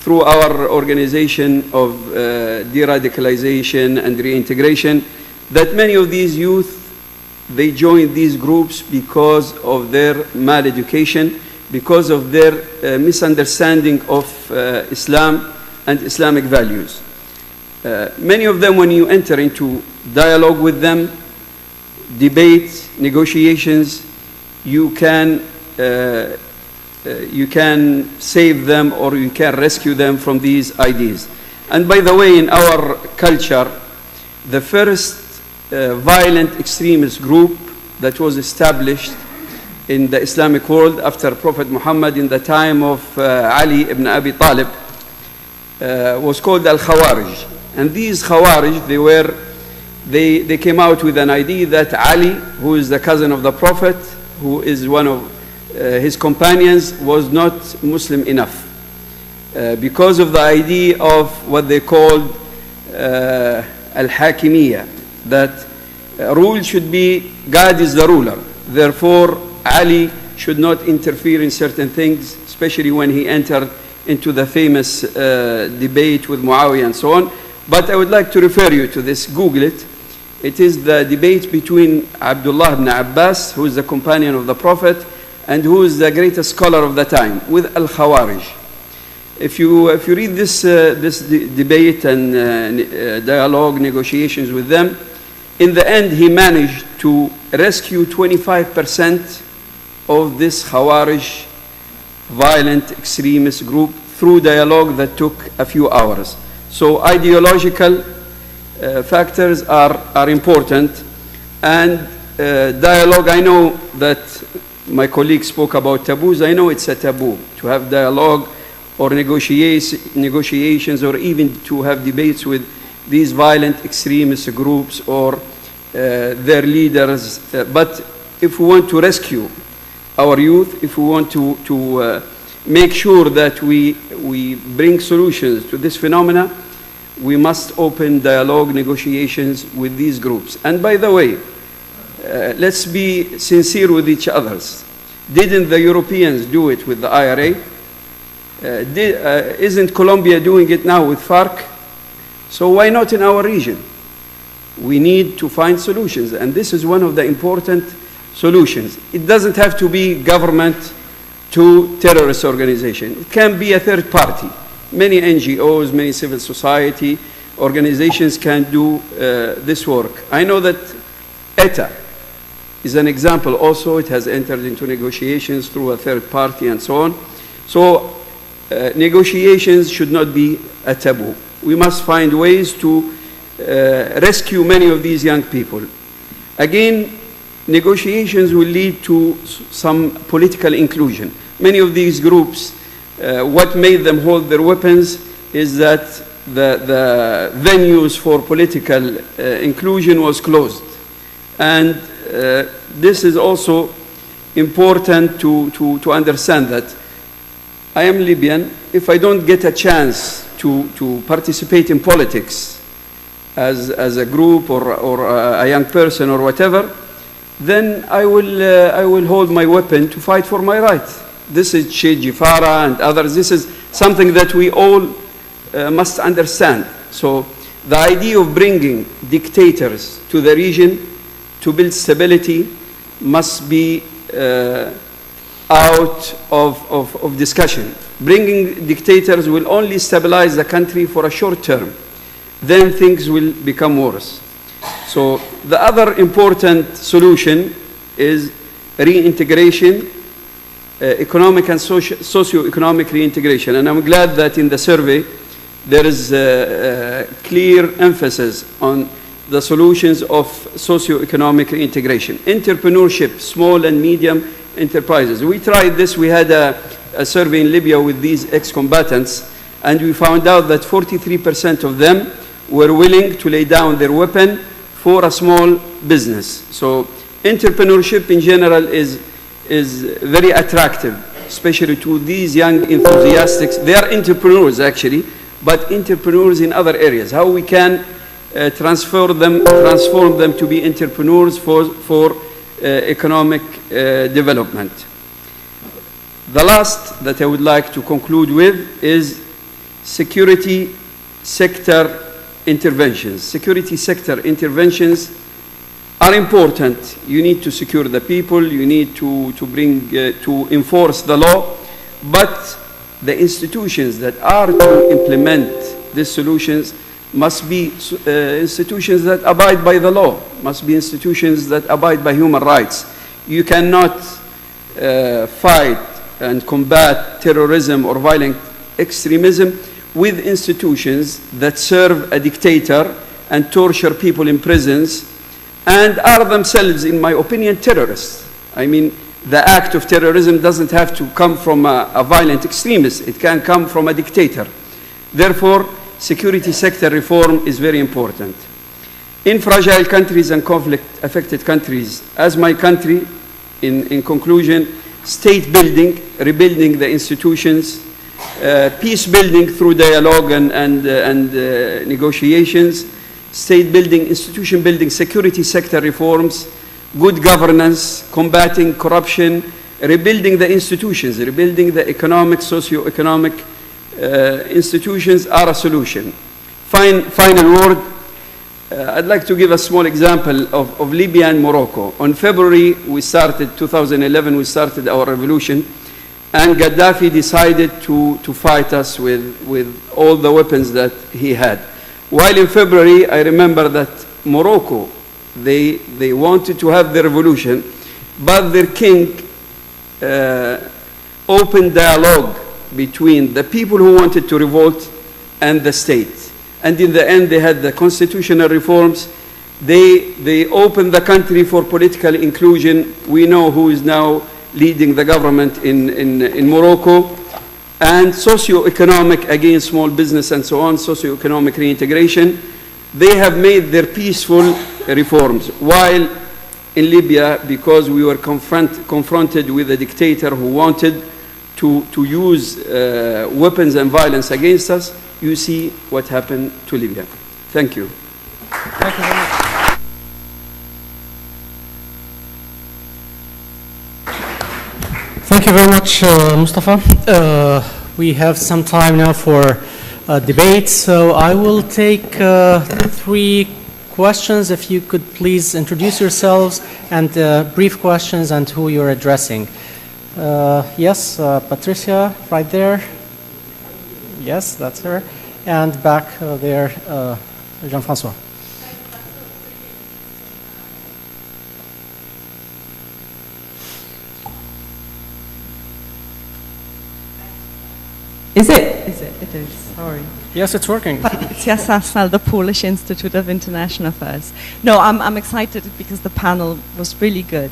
through our organization of de-radicalization and reintegration, that many of these youth, they join these groups because of their maleducation, because of their misunderstanding of Islam and Islamic values. Many of them, when you enter into dialogue with them, debate, negotiations, you can save them or you can rescue them from these ideas. And by the way, in our culture, the first violent extremist group that was established in the Islamic world after Prophet Muhammad in the time of Ali ibn Abi Talib was called Al-Khawarij. And these Khawarij, they came out with an idea that Ali, who is the cousin of the Prophet, who is one of his companions, was not Muslim enough because of the idea of what they called Al-Hakimiyya, that rule should be, God is the ruler. Therefore, Ali should not interfere in certain things, especially when he entered into the famous debate with Muawiyah and so on. But I would like to refer you to this, Google it. It is the debate between Abdullah ibn Abbas, who is the companion of the Prophet, and who is the greatest scholar of the time, with Al-Khawarij. If you read this debate and dialogue, negotiations with them, in the end he managed to rescue 25% of this Khawarij violent extremist group through dialogue that took a few hours. So ideological factors are important, and dialogue, I know that my colleague spoke about taboos. I know it's a taboo to have dialogue or negotiations or even to have debates with these violent extremist groups or their leaders. But if we want to rescue our youth, if we want to make sure that we bring solutions to this phenomena, we must open dialogue, negotiations with these groups. And by the way, let's be sincere with each other. Didn't the Europeans do it with the IRA? Isn't Colombia doing it now with FARC? So why not in our region? We need to find solutions, and this is one of the important solutions. It doesn't have to be government to terrorist organization. It can be a third party. Many NGOs, many civil society organizations can do this work. I know that ETA is an example also. It has entered into negotiations through a third party and so on. So negotiations should not be a taboo. We must find ways to rescue many of these young people. Again, negotiations will lead to some political inclusion. Many of these groups, what made them hold their weapons is that the venues for political inclusion was closed. And this is also important to understand that I am Libyan. If I don't get a chance to participate in politics as a group or a young person or whatever, then I will hold my weapon to fight for my rights. This is Che Guevara and others. This is something that we all must understand. So the idea of bringing dictators to the region to build stability must be out of discussion. Bringing dictators will only stabilize the country for a short term. Then things will become worse. So the other important solution is reintegration, economic and socio-economic reintegration. And I'm glad that in the survey there is a clear emphasis on the solutions of socio-economic reintegration. Entrepreneurship, small and medium enterprises. We tried this. We had a survey in Libya with these ex-combatants, and we found out that 43% of them were willing to lay down their weapon for a small business. So entrepreneurship in general is very attractive, especially to these young enthusiasts. They are entrepreneurs actually, but entrepreneurs in other areas. How we can transform them to be entrepreneurs for economic development. The last that I would like to conclude with is security sector interventions. Security sector interventions are important. You need to secure the people, you need to enforce the law, but the institutions that are to implement these solutions must be institutions that abide by the law, must be institutions that abide by human rights. You cannot fight and combat terrorism or violent extremism with institutions that serve a dictator and torture people in prisons and are themselves, in my opinion, terrorists. I mean, the act of terrorism doesn't have to come from a violent extremist. It can come from a dictator. Therefore, security sector reform is very important. In fragile countries and conflict-affected countries, as my country, in conclusion, state building, rebuilding the institutions, peace building through dialogue and negotiations, state building, institution building, security sector reforms, good governance, combating corruption, rebuilding the institutions, rebuilding the economic, socio-economic institutions are a solution. Final word, I'd like to give a small example of Libya and Morocco. On February, 2011, we started our revolution, and Gaddafi decided to fight us with all the weapons that he had. While in February, I remember that Morocco, they wanted to have the revolution, but their king opened dialogue between the people who wanted to revolt and the state. And in the end, they had the constitutional reforms. They opened the country for political inclusion. We know who is now leading the government in Morocco. And socio-economic, again, small business and so on, socio-economic reintegration. They have made their peaceful reforms. While in Libya, because we were confronted with a dictator who wanted to use weapons and violence against us, you see what happened to Libya. Thank you. Thank you very much. Thank you very much, Mustafa. We have some time now for debate, so I will take 3 questions. If you could please introduce yourselves and brief questions and who you're addressing. Yes, Patricia, right there. Yes, that's her. And back there, Jean-François. Is it? Is it? It is. Sorry. Yes, it's working. Patricia Sassal, the Polish Institute of International Affairs. No, I'm excited because the panel was really good.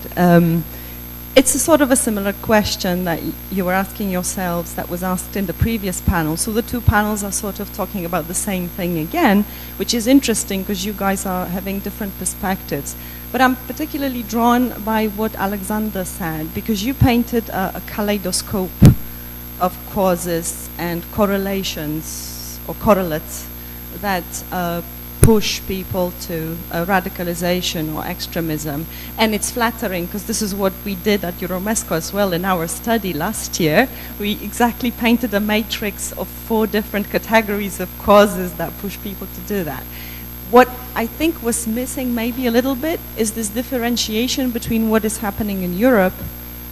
It's a sort of a similar question that you were asking yourselves that was asked in the previous panel. So the two panels are sort of talking about the same thing again, which is interesting because you guys are having different perspectives. But I'm particularly drawn by what Alexander said, because you painted a kaleidoscope of causes and correlations or correlates that push people to radicalization or extremism. And it's flattering because this is what we did at EuroMeSCo as well in our study last year. We exactly painted a matrix of 4 different categories of causes that push people to do that. What I think was missing maybe a little bit is this differentiation between what is happening in Europe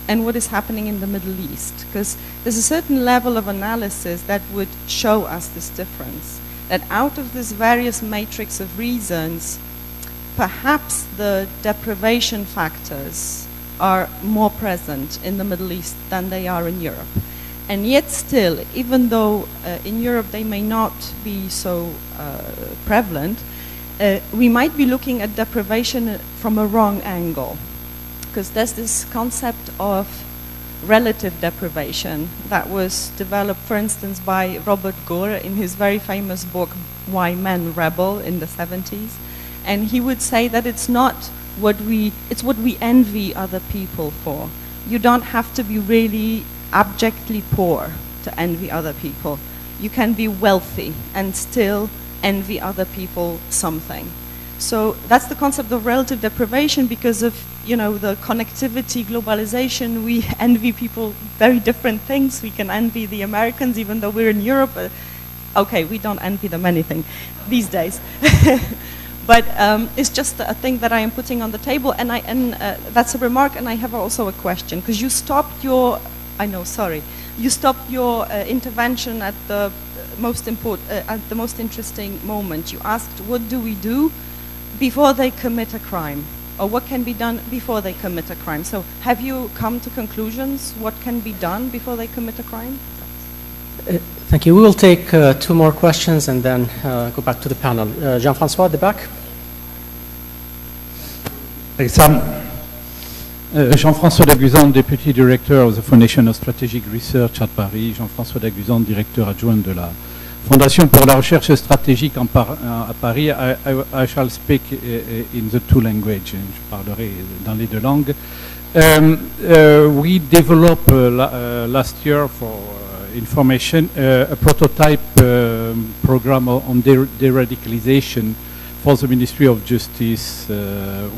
and what is happening in the Middle East, because there's a certain level of analysis that would show us this difference. That out of this various matrix of reasons, perhaps the deprivation factors are more present in the Middle East than they are in Europe. And yet still, even though in Europe they may not be so prevalent, we might be looking at deprivation from a wrong angle. Because there's this concept of relative deprivation that was developed, for instance, by Robert Gore in his very famous book, Why Men Rebel, in the 70s. And he would say that it's not what we envy other people for. You don't have to be really abjectly poor to envy other people. You can be wealthy and still envy other people something. So that's the concept of relative deprivation. Because of, you know, the connectivity, globalization, we envy people very different things. We can envy the Americans even though we're in Europe. Okay, we don't envy them anything these days. But it's just a thing that I am putting on the table, and that's a remark, and I have also a question, because you stopped your, you stopped your intervention at the most interesting moment. You asked, what do we do before they commit a crime? Or what can be done before they commit a crime? So have you come to conclusions? What can be done before they commit a crime? Thank you. We will take 2 more questions and then go back to the panel. Jean-François at the back. Jean-François Daguzan, Deputy Director of the Foundation of Strategic Research at Paris. Jean-François Daguzan, Directeur adjoint de la Fondation pour la recherche stratégique à Paris. I shall speak in the 2 languages. Je parlerai dans les 2 langues. We developed last year for information a prototype program on de-radicalization for the Ministry of Justice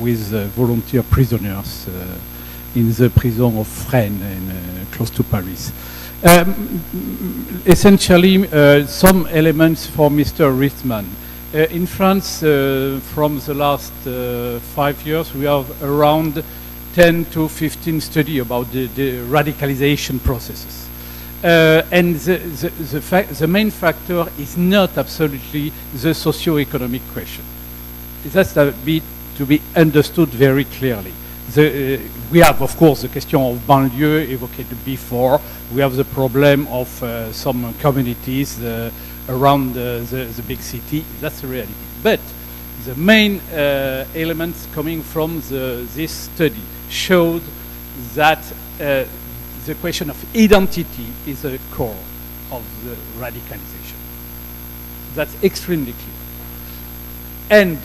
with volunteer prisoners in the prison of Fresnes, close to Paris. Essentially, some elements for Mr. Ritzmann. In France, from the last 5 years, we have around 10 to 15 studies about the radicalization processes. And the main factor is not absolutely the socio-economic question. It has to be understood very clearly. We have, of course, the question of banlieue evoked before. We have the problem of some communities around the big city. That's the reality. But the main elements coming from this study showed that the question of identity is a core of the radicalization. That's extremely clear. And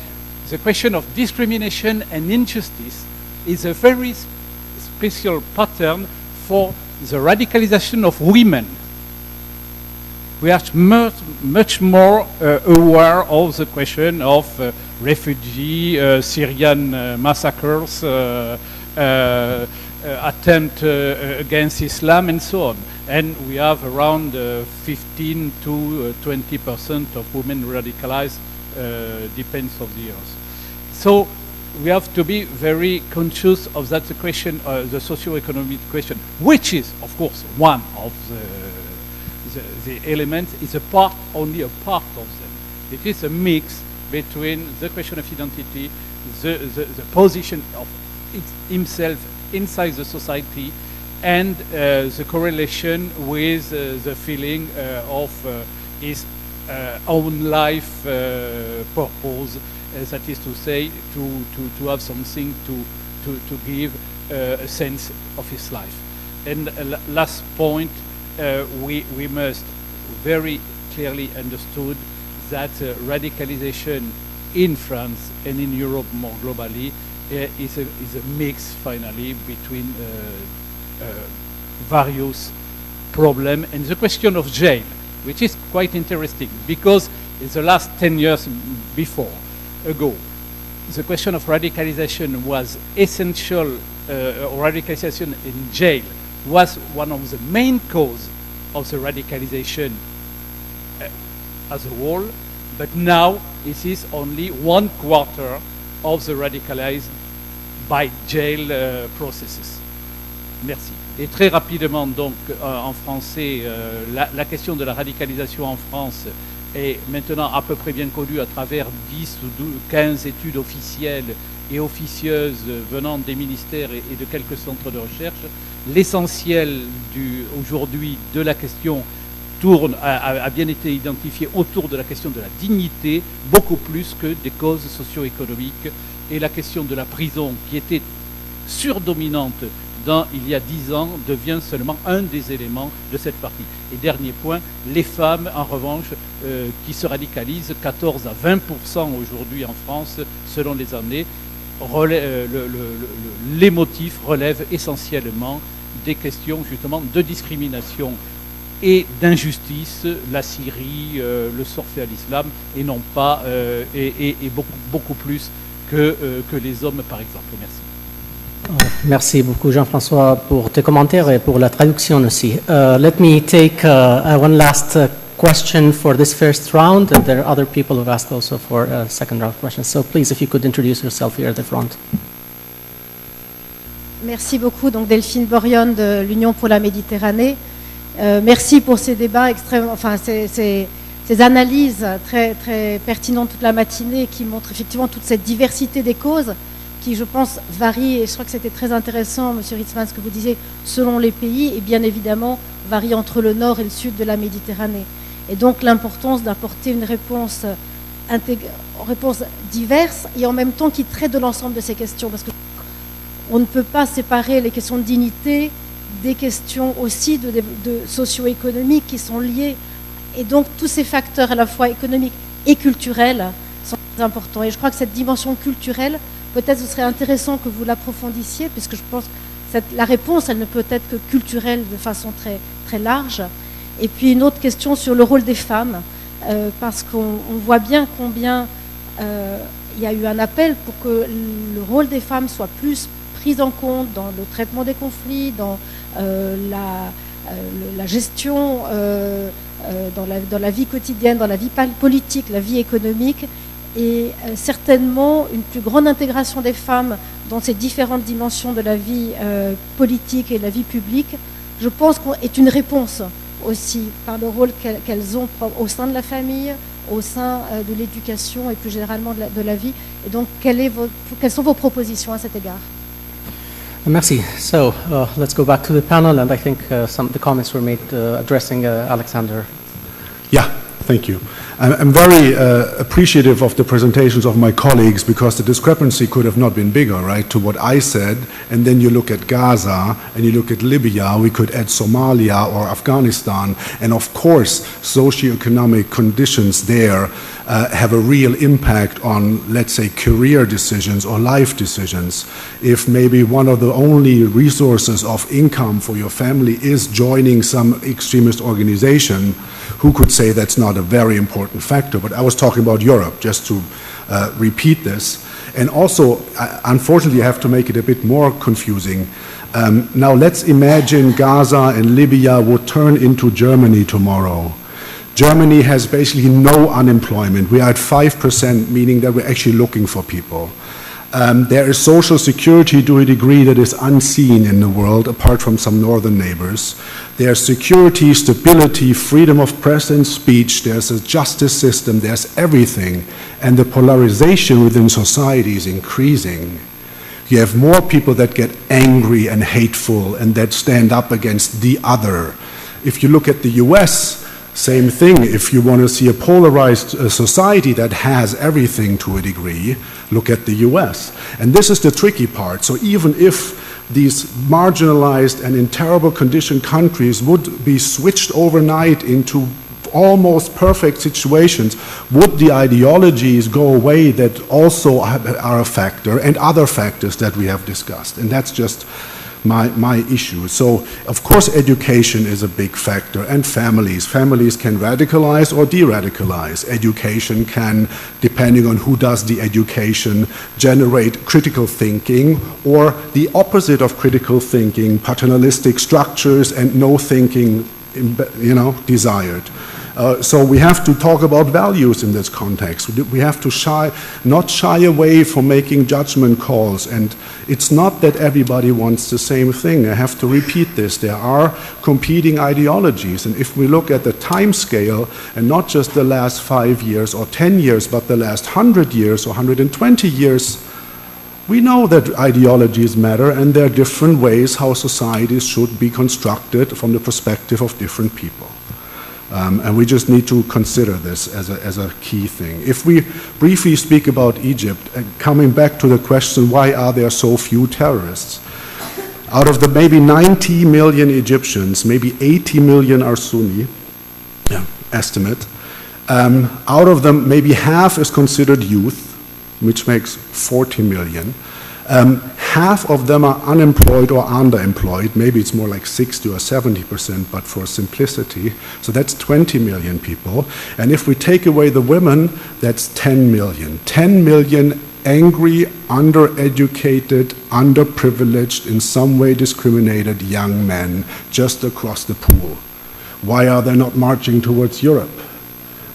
the question of discrimination and injustice is a very special pattern for the radicalization of women. We are much more aware of the question of refugee, Syrian massacres, attempt against Islam, and so on. And we have around 15 to 20% of women radicalized, depends of the years. So we have to be very conscious of that question, the socio-economic question, which is, of course, one of the elements, is only a part of them. It is a mix between the question of identity, the position of himself inside the society, and the correlation with the feeling of his own life purpose, that is to say, to have something to give a sense of his life. And last point, we must very clearly understood that radicalization in France and in Europe more globally is a mix finally between various problems. And the question of jail, which is quite interesting, because in the last 10 years ago, the question of radicalization was essential, radicalization in jail was one of the main causes of the radicalization as a whole, but now it is only 1/4 of the radicalized by jail processes. Merci. Et très rapidement, donc, en français, la question de la radicalisation en France est maintenant à peu près bien connue à travers 10 ou 15 études officielles et officieuses venant des ministères et de quelques centres de recherche. L'essentiel aujourd'hui de la question a bien été identifié autour de la question de la dignité, beaucoup plus que des causes socio-économiques. Et la question de la prison, qui était surdominante il y a 10 ans, devient seulement un des éléments de cette partie. Et dernier point, les femmes, en revanche, qui se radicalisent, 14 à 20% aujourd'hui en France, selon les années, les motifs relèvent essentiellement des questions justement de discrimination et d'injustice, la Syrie, le sort fait à l'islam, et non pas, et beaucoup plus que les hommes, par exemple. Merci. Merci beaucoup, Jean-François, pour tes commentaires et pour la traduction aussi. Let me take one last question for this first round, and there are other people who've asked also for a second round questions. So please, if you could introduce yourself here at the front. Merci beaucoup. Donc Delphine Borion de l'Union pour la Méditerranée. Merci pour ces débats extrêmement, enfin ces analyses très très pertinentes toute la matinée qui montrent effectivement toute cette diversité des causes qui, je pense, varie, et je crois que c'était très intéressant, Monsieur Ritzmann, ce que vous disiez, selon les pays, et bien évidemment, varie entre le nord et le sud de la Méditerranée. Et donc, l'importance d'apporter une réponse diverse, et en même temps qui traite de l'ensemble de ces questions, parce qu'on ne peut pas séparer les questions de dignité des questions aussi de socio-économiques qui sont liées, et donc tous ces facteurs à la fois économiques et culturels sont très importants. Et je crois que cette dimension culturelle, peut-être ce serait intéressant que vous l'approfondissiez, puisque je pense que la réponse, elle ne peut être que culturelle de façon très, très large. Et puis une autre question sur le rôle des femmes, parce qu'on voit bien combien il y a eu un appel pour que le rôle des femmes soit plus pris en compte dans le traitement des conflits, dans la gestion, dans la vie quotidienne, dans la vie politique, la vie économique. Et certainement une plus grande intégration des femmes dans ces différentes dimensions de la vie politique et de la vie publique, je pense est une réponse aussi par le rôle qu'elles ont au sein de la famille, au sein de l'éducation et plus généralement de la vie. Et donc, quelles sont vos propositions à cet égard? Merci. So, let's go back to the panel, and I think some of the comments were made addressing Alexander. Yeah. Thank you. I'm very appreciative of the presentations of my colleagues, because the discrepancy could have not been bigger, right, to what I said. And then you look at Gaza and you look at Libya, we could add Somalia or Afghanistan. And of course, socioeconomic conditions there have a real impact on, let's say, career decisions or life decisions. If maybe one of the only resources of income for your family is joining some extremist organization, who could say that's not a very important factor? But I was talking about Europe, just to repeat this. And also, unfortunately, I have to make it a bit more confusing. Now, let's imagine Gaza and Libya would turn into Germany tomorrow. Germany has basically no unemployment. We are at 5%, meaning that we're actually looking for people. There is social security to a degree that is unseen in the world, apart from some northern neighbors. There's security, stability, freedom of press and speech. There's a justice system. There's everything. And the polarization within society is increasing. You have more people that get angry and hateful and that stand up against the other. If you look at the US, same thing. If you want to see a polarized society that has everything to a degree, look at the US. And this is the tricky part. So even if these marginalized and in terrible condition countries would be switched overnight into almost perfect situations, would the ideologies go away that also are a factor, and other factors that we have discussed? And that's just my issue. So, of course, education is a big factor, and families. Families can radicalize or de-radicalize. Education can, depending on who does the education, generate critical thinking, or the opposite of critical thinking, paternalistic structures and no thinking, desired. So we have to talk about values in this context. We have to not shy away from making judgment calls. And it's not that everybody wants the same thing. I have to repeat this. There are competing ideologies. And if we look at the time scale, and not just the last 5 years or 10 years, but the last 100 years or 120 years, we know that ideologies matter, and there are different ways how societies should be constructed from the perspective of different people. And we just need to consider this as a key thing. If we briefly speak about Egypt, coming back to the question, why are there so few terrorists? Out of the maybe 90 million Egyptians, maybe 80 million are Sunni, estimate. Out of them, maybe half is considered youth, which makes 40 million. Half of them are unemployed or underemployed. Maybe it's more like 60 or 70%, but for simplicity. So that's 20 million people. And if we take away the women, that's 10 million. 10 million angry, undereducated, underprivileged, in some way discriminated young men just across the pool. Why are they not marching towards Europe?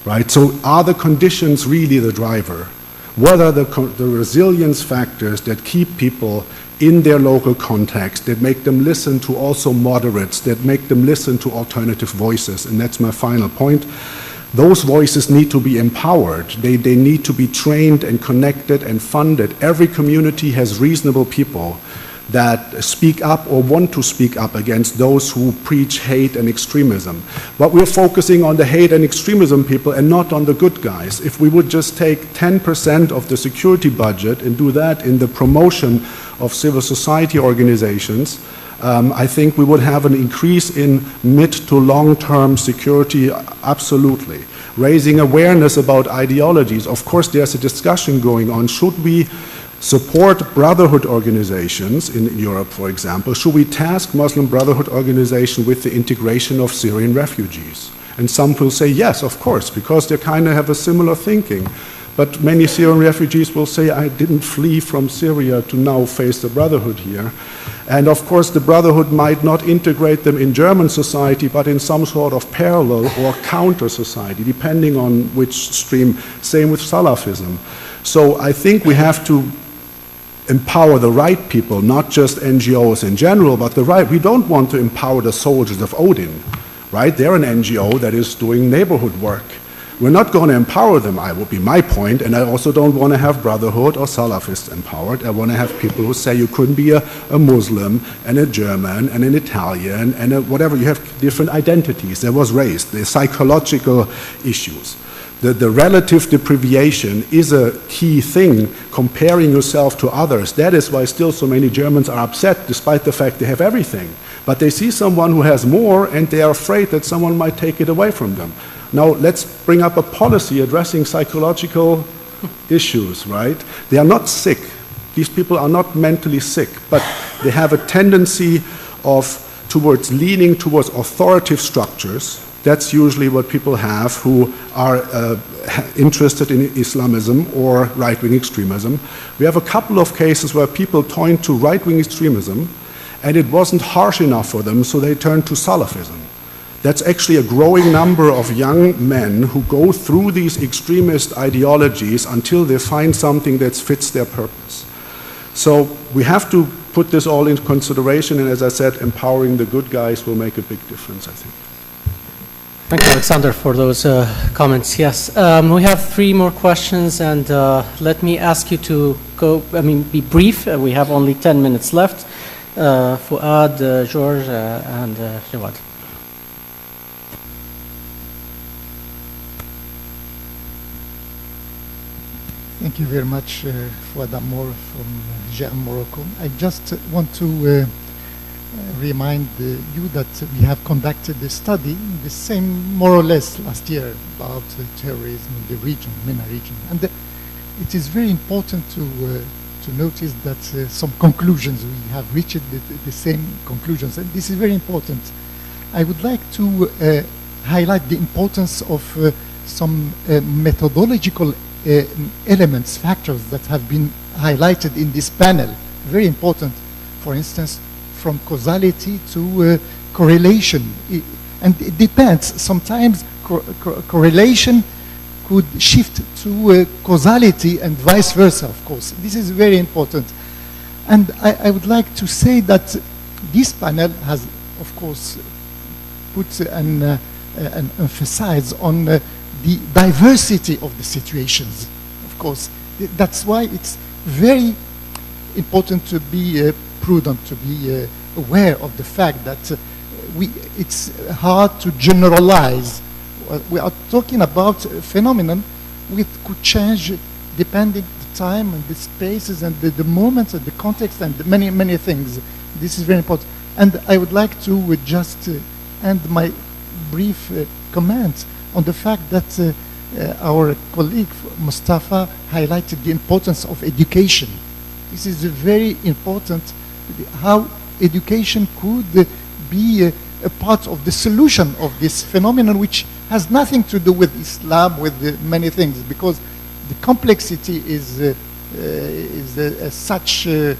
Right? So are the conditions really the driver? What are the resilience factors that keep people in their local context, that make them listen to also moderates, that make them listen to alternative voices? And that's my final point. Those voices need to be empowered. They need to be trained and connected and funded. Every community has reasonable people that speak up or want to speak up against those who preach hate and extremism. But we're focusing on the hate and extremism people and not on the good guys. If we would just take 10% of the security budget and do that in the promotion of civil society organizations, I think we would have an increase in mid to long-term security, absolutely. Raising awareness about ideologies. Of course, there's a discussion going on. Should we support brotherhood organizations in Europe, for example? Should we task Muslim Brotherhood organization with the integration of Syrian refugees? And some will say yes, of course, because they kind of have a similar thinking. But many Syrian refugees will say, I didn't flee from Syria to now face the Brotherhood here. And of course, the Brotherhood might not integrate them in German society, but in some sort of parallel or counter society, depending on which stream. Same with Salafism. So I think we have to empower the right people, not just NGOs in general, but the right. We don't want to empower the soldiers of Odin, right? They're an NGO that is doing neighborhood work. We're not going to empower them, would be my point, and I also don't want to have Brotherhood or Salafists empowered. I want to have people who say you couldn't be a Muslim and a German and an Italian and a whatever. You have different identities. That was raised, the psychological issues. The relative deprivation is a key thing, comparing yourself to others. That is why still so many Germans are upset, despite the fact they have everything. But they see someone who has more, and they are afraid that someone might take it away from them. Now, let's bring up a policy addressing psychological issues, right? They are not sick. These people are not mentally sick, but they have a tendency towards leaning towards authoritative structures. That's usually what people have who are interested in Islamism or right-wing extremism. We have a couple of cases where people turned to right-wing extremism, and it wasn't harsh enough for them, so they turned to Salafism. That's actually a growing number of young men who go through these extremist ideologies until they find something that fits their purpose. So we have to put this all into consideration, and as I said, empowering the good guys will make a big difference, I think. Thank you, Alexander, for those comments. Yes, we have 3 more questions, and let me ask you to be brief. We have only 10 minutes left. Fuad, George, and Jawad. Thank you very much, Fouad Amour from Germ, Morocco. I just want to remind you that we have conducted a study, the same more or less last year, about terrorism in the region, MENA region. And it is very important to notice that some conclusions, we have reached the same conclusions, and this is very important. I would like to highlight the importance of some methodological elements, factors that have been highlighted in this panel. Very important, for instance, from causality to correlation. And it depends. Sometimes correlation could shift to causality and vice versa, of course. This is very important. And I would like to say that this panel has, of course, put an emphasis on the diversity of the situations. Of course, that's why it's very important to be prudent, to be aware of the fact that it's hard to generalize. We are talking about a phenomenon which could change depending the time and the spaces and the moments and the context and many, many things. This is very important. And I would like to just end my brief comment on the fact that our colleague Mustafa highlighted the importance of education. This is very important, how education could be a part of the solution of this phenomenon, which has nothing to do with Islam, with many things, because the complexity is such in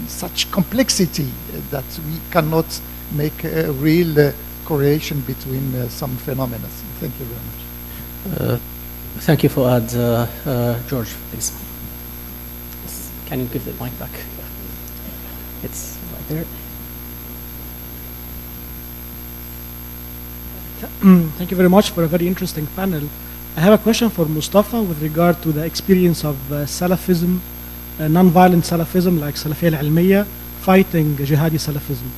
such complexity that we cannot make a real correlation between some phenomena. Thank you very much. Thank you, Fouad. George, please. Can you give the mic back? It's right there. Thank you very much for a very interesting panel. I have a question for Mustafa with regard to the experience of Salafism, non-violent Salafism like Salafiyya al-Ilmiyya, fighting jihadi Salafism.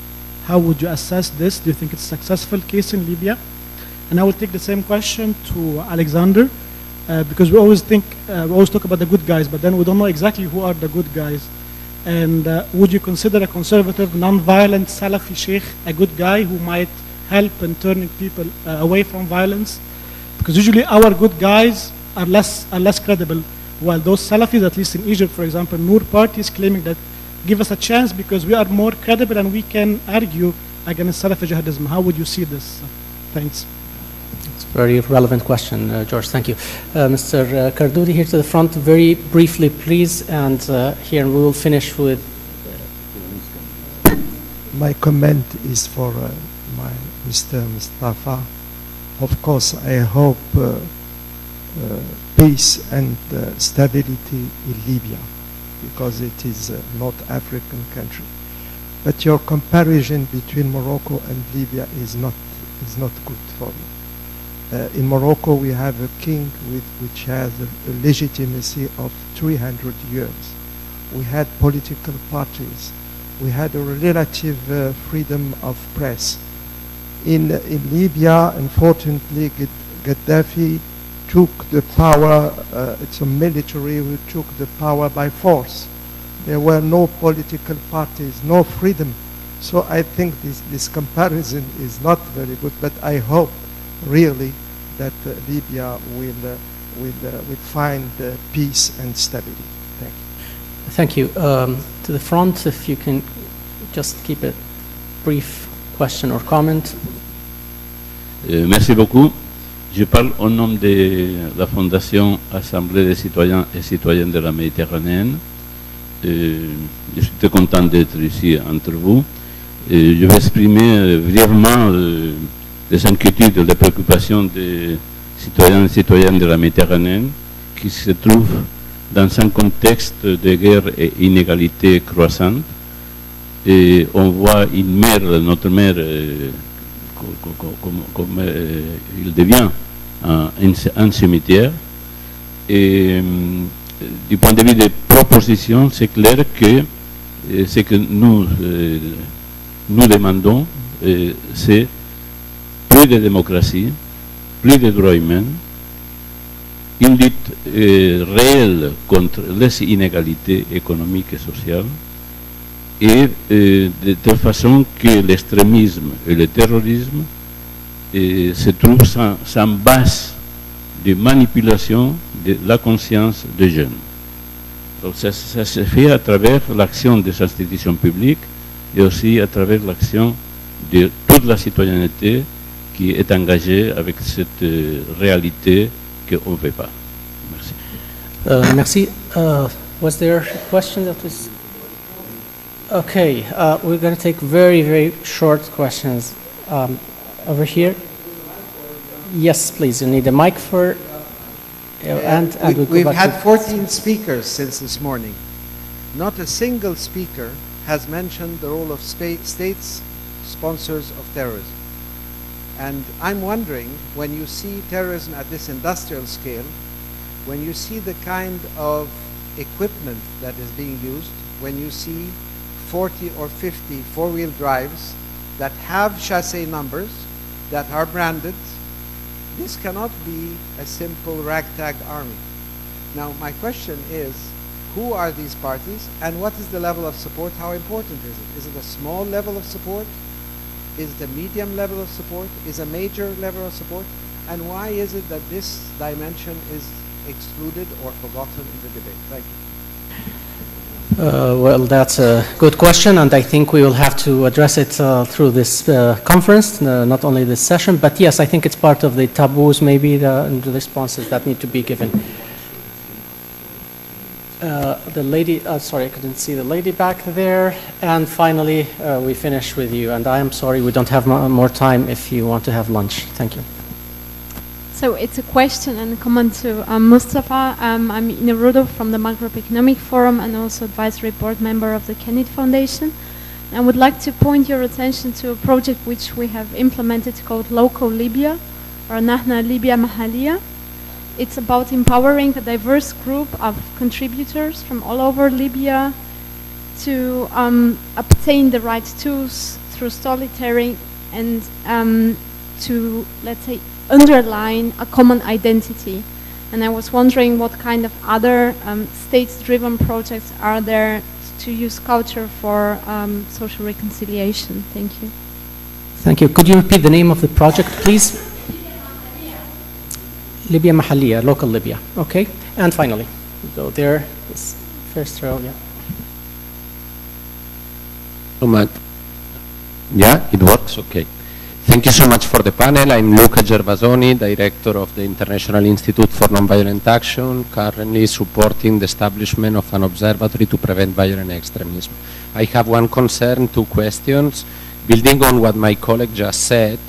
How would you assess this? Do you think it's a successful case in Libya? And I will take the same question to Alexander, because we always talk about the good guys, but then we don't know exactly who are the good guys. And would you consider a conservative, non-violent Salafi sheikh a good guy who might help in turning people away from violence? Because usually our good guys are less credible, while those Salafis, at least in Egypt, for example, Noor Party is claiming that give us a chance because we are more credible and we can argue against Salafi jihadism. How would you see this? Thanks. It's a very relevant question, George. Thank you. Mr. Kardoudi, here to the front, very briefly, please, and here we will finish with... My comment is for Mr. Mustafa. Of course, I hope peace and stability in Libya, because it is a North African country. But your comparison between Morocco and Libya is not good for me. In Morocco, we have a king which has a legitimacy of 300 years. We had political parties. We had a relative freedom of press. In Libya, unfortunately, Gaddafi took the power, it's a military who took the power by force. There were no political parties, no freedom. So I think this comparison is not very good, but I hope really that Libya will find peace and stability. Thank you. Thank you. To the front, if you can just keep a brief question or comment. Merci beaucoup. Je parle au nom de la Fondation Assemblée des citoyens et citoyennes de la Méditerranée. Je suis très content d'être ici entre vous. Je vais exprimer brièvement les inquiétudes, les préoccupations des citoyens et citoyennes de la Méditerranée qui se trouvent dans un contexte de guerre et inégalité croissante. Et on voit une mer, notre mer, comme il devient un cimetière. Et du point de vue des propositions, c'est clair que ce que nous demandons, c'est plus de démocratie, plus de droits humains, une lutte réelle contre les inégalités économiques et sociales, et de telle façon que l'extrémisme et le terrorisme se trouvent sans base de manipulation de la conscience des jeunes. Donc ça se fait à travers l'action des institutions publiques et aussi à travers l'action de toute la citoyenneté qui est engagée avec cette réalité qu'on ne veut pas. Merci. Merci. Was there a question that was... Okay, we're going to take very, very short questions. Over here. Yes, please. You need a mic for... We've had 14 speakers since this morning. Not a single speaker has mentioned the role of states, sponsors of terrorism. And I'm wondering, when you see terrorism at this industrial scale, when you see the kind of equipment that is being used, when you see 40 or 50 four-wheel drives that have chassis numbers, that are branded, this cannot be a simple ragtag army. Now, my question is, who are these parties and what is the level of support? How important is it? Is it a small level of support? Is it a medium level of support? Is a major level of support? And why is it that this dimension is excluded or forgotten in the debate? Thank you. Well, that's a good question, and I think we will have to address it through this conference, not only this session, but yes, I think it's part of the taboos, maybe, the responses that need to be given. The lady, sorry, I couldn't see the lady back there, and finally, we finish with you, and I am sorry we don't have more time if you want to have lunch. Thank you. So it's a question and a comment to Mustafa. I'm Ina Rudo from the Maghreb Economic Forum and also advisory board member of the Kennedy Foundation. I would like to point your attention to a project which we have implemented called Local Libya, or Nahna Libya Mahaliya. It's about empowering a diverse group of contributors from all over Libya to obtain the right tools through storytelling and to, let's say, underline a common identity. And I was wondering what kind of other state-driven projects are there to use culture for social reconciliation. Thank you. Thank you. Could you repeat the name of the project, please? Libya Mahaliya, Local Libya. Okay. And finally, go there, this first row, yeah. Yeah, it works, okay. Thank you so much for the panel. I'm Luca Gervasoni, Director of the International Institute for Nonviolent Action, currently supporting the establishment of an observatory to prevent violent extremism. I have one concern, two questions. Building on what my colleague just said,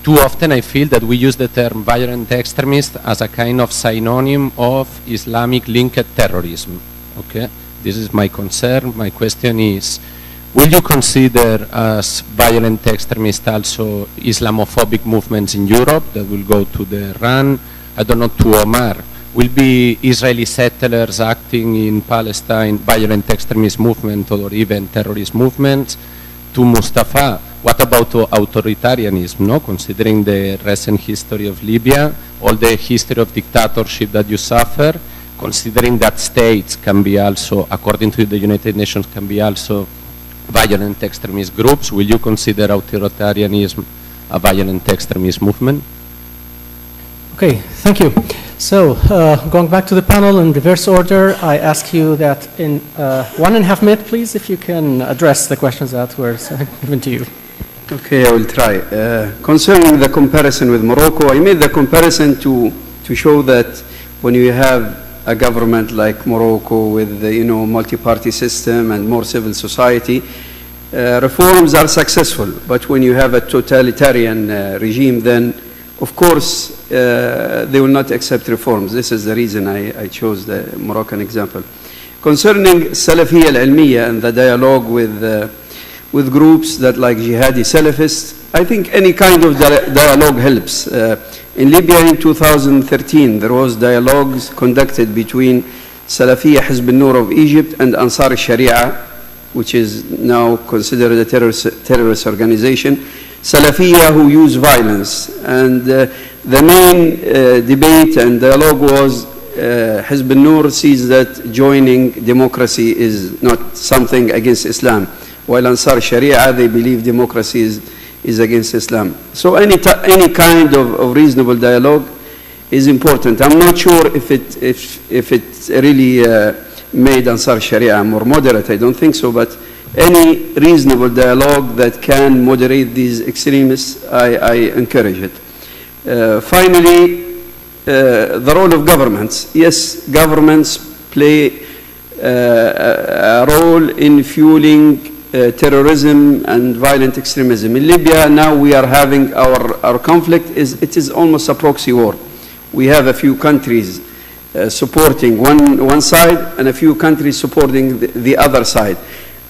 too often I feel that we use the term violent extremist as a kind of synonym of Islamic-linked terrorism. Okay, this is my concern. My question is, will you consider as violent extremists also Islamophobic movements in Europe that will go to the RAN? I don't know, to Omar. Will be Israeli settlers acting in Palestine, violent extremist movement or even terrorist movements? To Mustafa, what about authoritarianism, no? Considering the recent history of Libya, all the history of dictatorship that you suffer, considering that states can be also, according to the United Nations, can be also violent extremist groups, will you consider authoritarianism a violent extremist movement? Okay, thank you. So, going back to the panel in reverse order, I ask you that in 1.5 minutes, please, if you can address the questions that were given to you. Okay, I will try. Concerning the comparison with Morocco, I made the comparison to show that when you have a government like Morocco with the multi-party system and more civil society, reforms are successful. But when you have a totalitarian regime, then of course they will not accept reforms. This is the reason I chose the Moroccan example. Concerning Salafiyya al-Ilmiyya and the dialogue with groups that like jihadi Salafists, I think any kind of dialogue helps. In Libya in 2013, there was dialogues conducted between Salafiyya Hizb al-Nur of Egypt and Ansar al-Sharia, which is now considered a terrorist organization. Salafiyya who use violence. And the main debate and dialogue was Hizb al-Nur sees that joining democracy is not something against Islam, while Ansar Sharia, they believe democracy is against Islam. So any kind of reasonable dialogue is important. I'm not sure if it really made Ansar Sharia more moderate. I don't think so, but any reasonable dialogue that can moderate these extremists, I encourage it. Finally, the role of governments. Yes, governments play a role in fueling terrorism and violent extremism. In Libya now we are having our conflict, it is almost a proxy war. We have a few countries supporting one side and a few countries supporting the other side.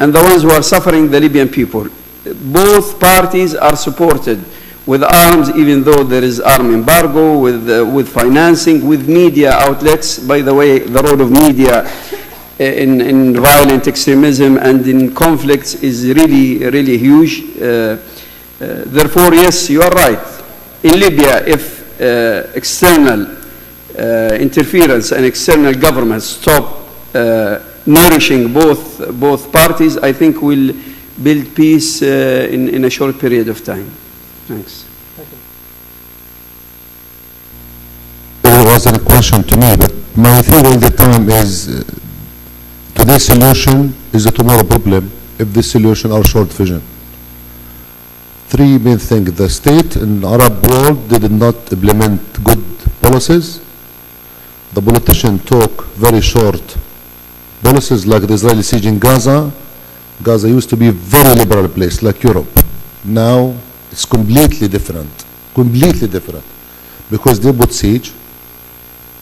And the ones who are suffering, the Libyan people. Both parties are supported with arms, even though there is arm embargo, with financing, with media outlets. By the way, the role of media in violent extremism and in conflicts is really, really huge. Therefore, yes, you are right. In Libya, if external interference and external governments stop nourishing both parties, I think we'll build peace in a short period of time. Thanks. There wasn't a question to me, but my thing all the time is today's solution is a tomorrow problem if this solution are short vision. Three main things. The state in the Arab world did not implement good policies. The politicians talk very short policies, like the Israeli siege in Gaza. Gaza used to be a very liberal place like Europe. Now it's completely different, because they put siege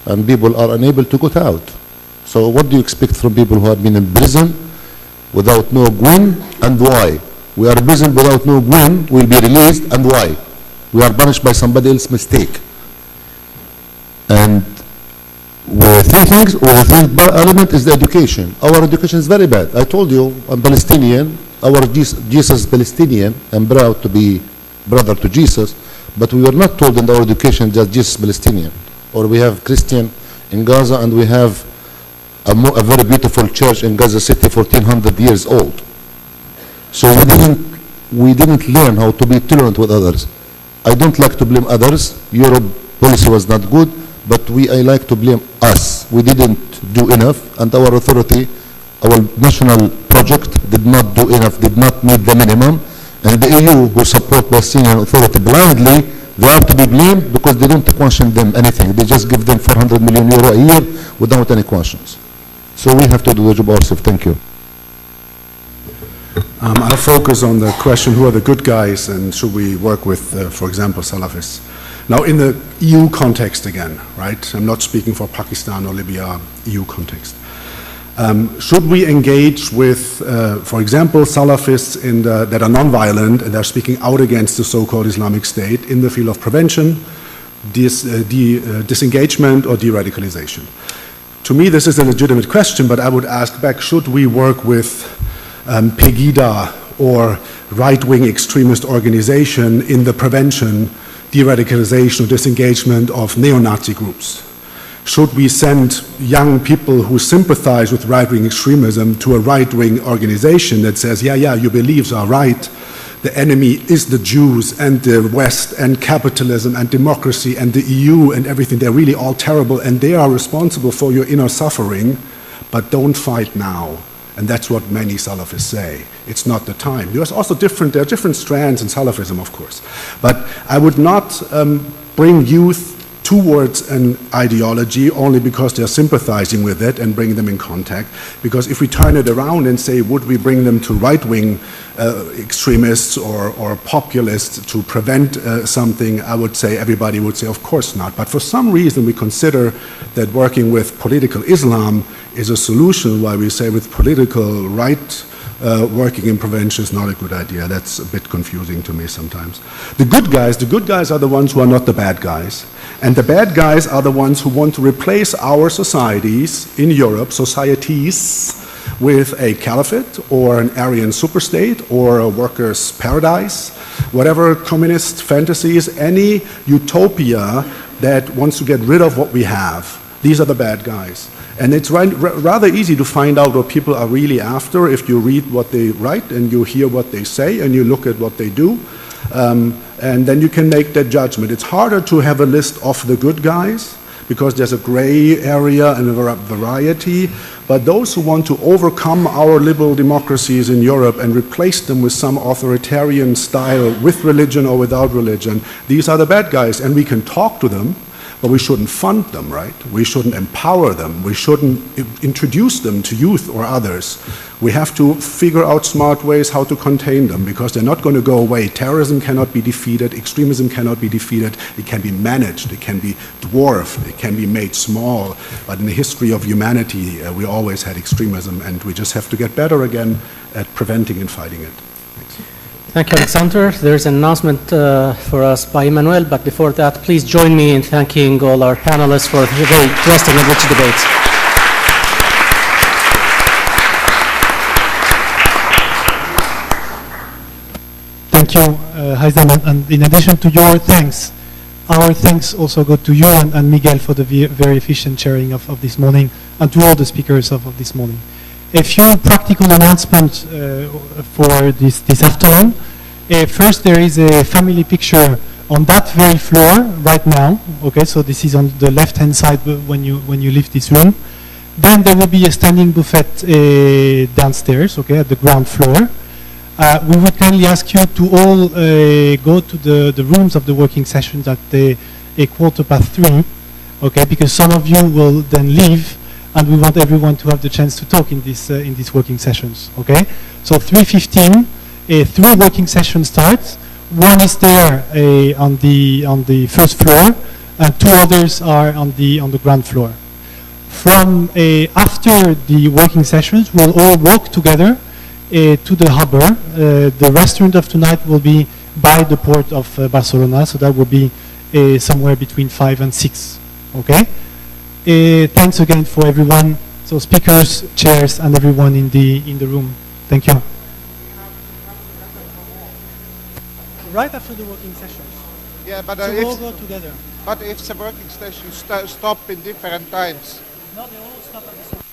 and people are unable to get out. So what do you expect from people who have been in prison without no when and why? We are in prison without no when, we'll be released, and why? We are punished by somebody else's mistake. And the third element is the education. Our education is very bad. I told you, I'm Palestinian. Our Jesus is Palestinian. I'm proud to be brother to Jesus. But we were not told in our education that Jesus is Palestinian. Or we have Christian in Gaza, and we have a very beautiful church in Gaza City, 1400 years old. So we didn't learn how to be tolerant with others. I don't like to blame others. Europe policy was not good. But I like to blame us. We didn't do enough, and our authority, our national project did not do enough, did not meet the minimum. And the EU, who support Palestinian Authority blindly, they are to be blamed because they don't question them anything. They just give them 400 million euro a year without any questions. So we have to do the job ourselves. Thank you. I'll focus on the question, who are the good guys and should we work with, for example, Salafists. Now, in the EU context again, right? I'm not speaking for Pakistan or Libya, EU context. Should we engage with, for example, Salafists that are non-violent and are speaking out against the so-called Islamic State in the field of prevention, disengagement, or de-radicalization? To me, this is a legitimate question, but I would ask back, should we work with Pegida or right-wing extremist organization in the prevention, de-radicalization, or disengagement of neo-Nazi groups? Should we send young people who sympathize with right-wing extremism to a right-wing organization that says, yeah, your beliefs are right, the enemy is the Jews and the West and capitalism and democracy and the EU and everything, they're really all terrible and they are responsible for your inner suffering, but don't fight now. And that's what many Salafists say. It's not the time. There are different strands in Salafism, of course. But I would not bring youth towards an ideology only because they're sympathizing with it and bring them in contact. Because if we turn it around and say, would we bring them to right-wing extremists or populists to prevent something, I would say, everybody would say, of course not. But for some reason, we consider that working with political Islam is a solution, while we say with political right working in prevention is not a good idea. That's a bit confusing to me sometimes. The good guys are the ones who are not the bad guys. And the bad guys are the ones who want to replace our societies in Europe, societies, with a caliphate or an Aryan superstate or a workers' paradise, whatever communist fantasies, any utopia that wants to get rid of what we have. These are the bad guys. And it's rather easy to find out what people are really after if you read what they write and you hear what they say and you look at what they do. And then you can make that judgment. It's harder to have a list of the good guys because there's a gray area and a variety. But those who want to overcome our liberal democracies in Europe and replace them with some authoritarian style with religion or without religion, these are the bad guys. And we can talk to them, but we shouldn't fund them, right? We shouldn't empower them. We shouldn't introduce them to youth or others. We have to figure out smart ways how to contain them because they're not going to go away. Terrorism cannot be defeated. Extremism cannot be defeated. It can be managed. It can be dwarfed. It can be made small. But in the history of humanity, we always had extremism, and we just have to get better again at preventing and fighting it. Thank you, Alexander. There's an announcement for us by Emmanuel, but before that, please join me in thanking all our panelists for a very interesting and rich debate. Thank you, Haitham, and in addition to your thanks, our thanks also go to you and Miguel for the very efficient sharing of this morning, and to all the speakers of this morning. A few practical announcements for this afternoon. First, there is a family picture on that very floor right now. Okay, so this is on the left-hand side when you leave this room. Then there will be a standing buffet downstairs. Okay, at the ground floor. We would kindly ask you to all go to the rooms of the working sessions at a 3:15. Okay, because some of you will then leave. And we want everyone to have the chance to talk in these working sessions. Okay, so 3:15, 3 working sessions start. One is there on the first floor, and 2 others are on the ground floor. From after the working sessions, we'll all walk together to the harbor. The restaurant of tonight will be by the port of Barcelona, so that will be somewhere between 5 and 6. Okay. Thanks again for everyone, so speakers, chairs, and everyone in the room. Thank you. Right after the working sessions. Yeah, but so we'll all go together. But if the working sessions stop in different times. No, they all stop at the same time.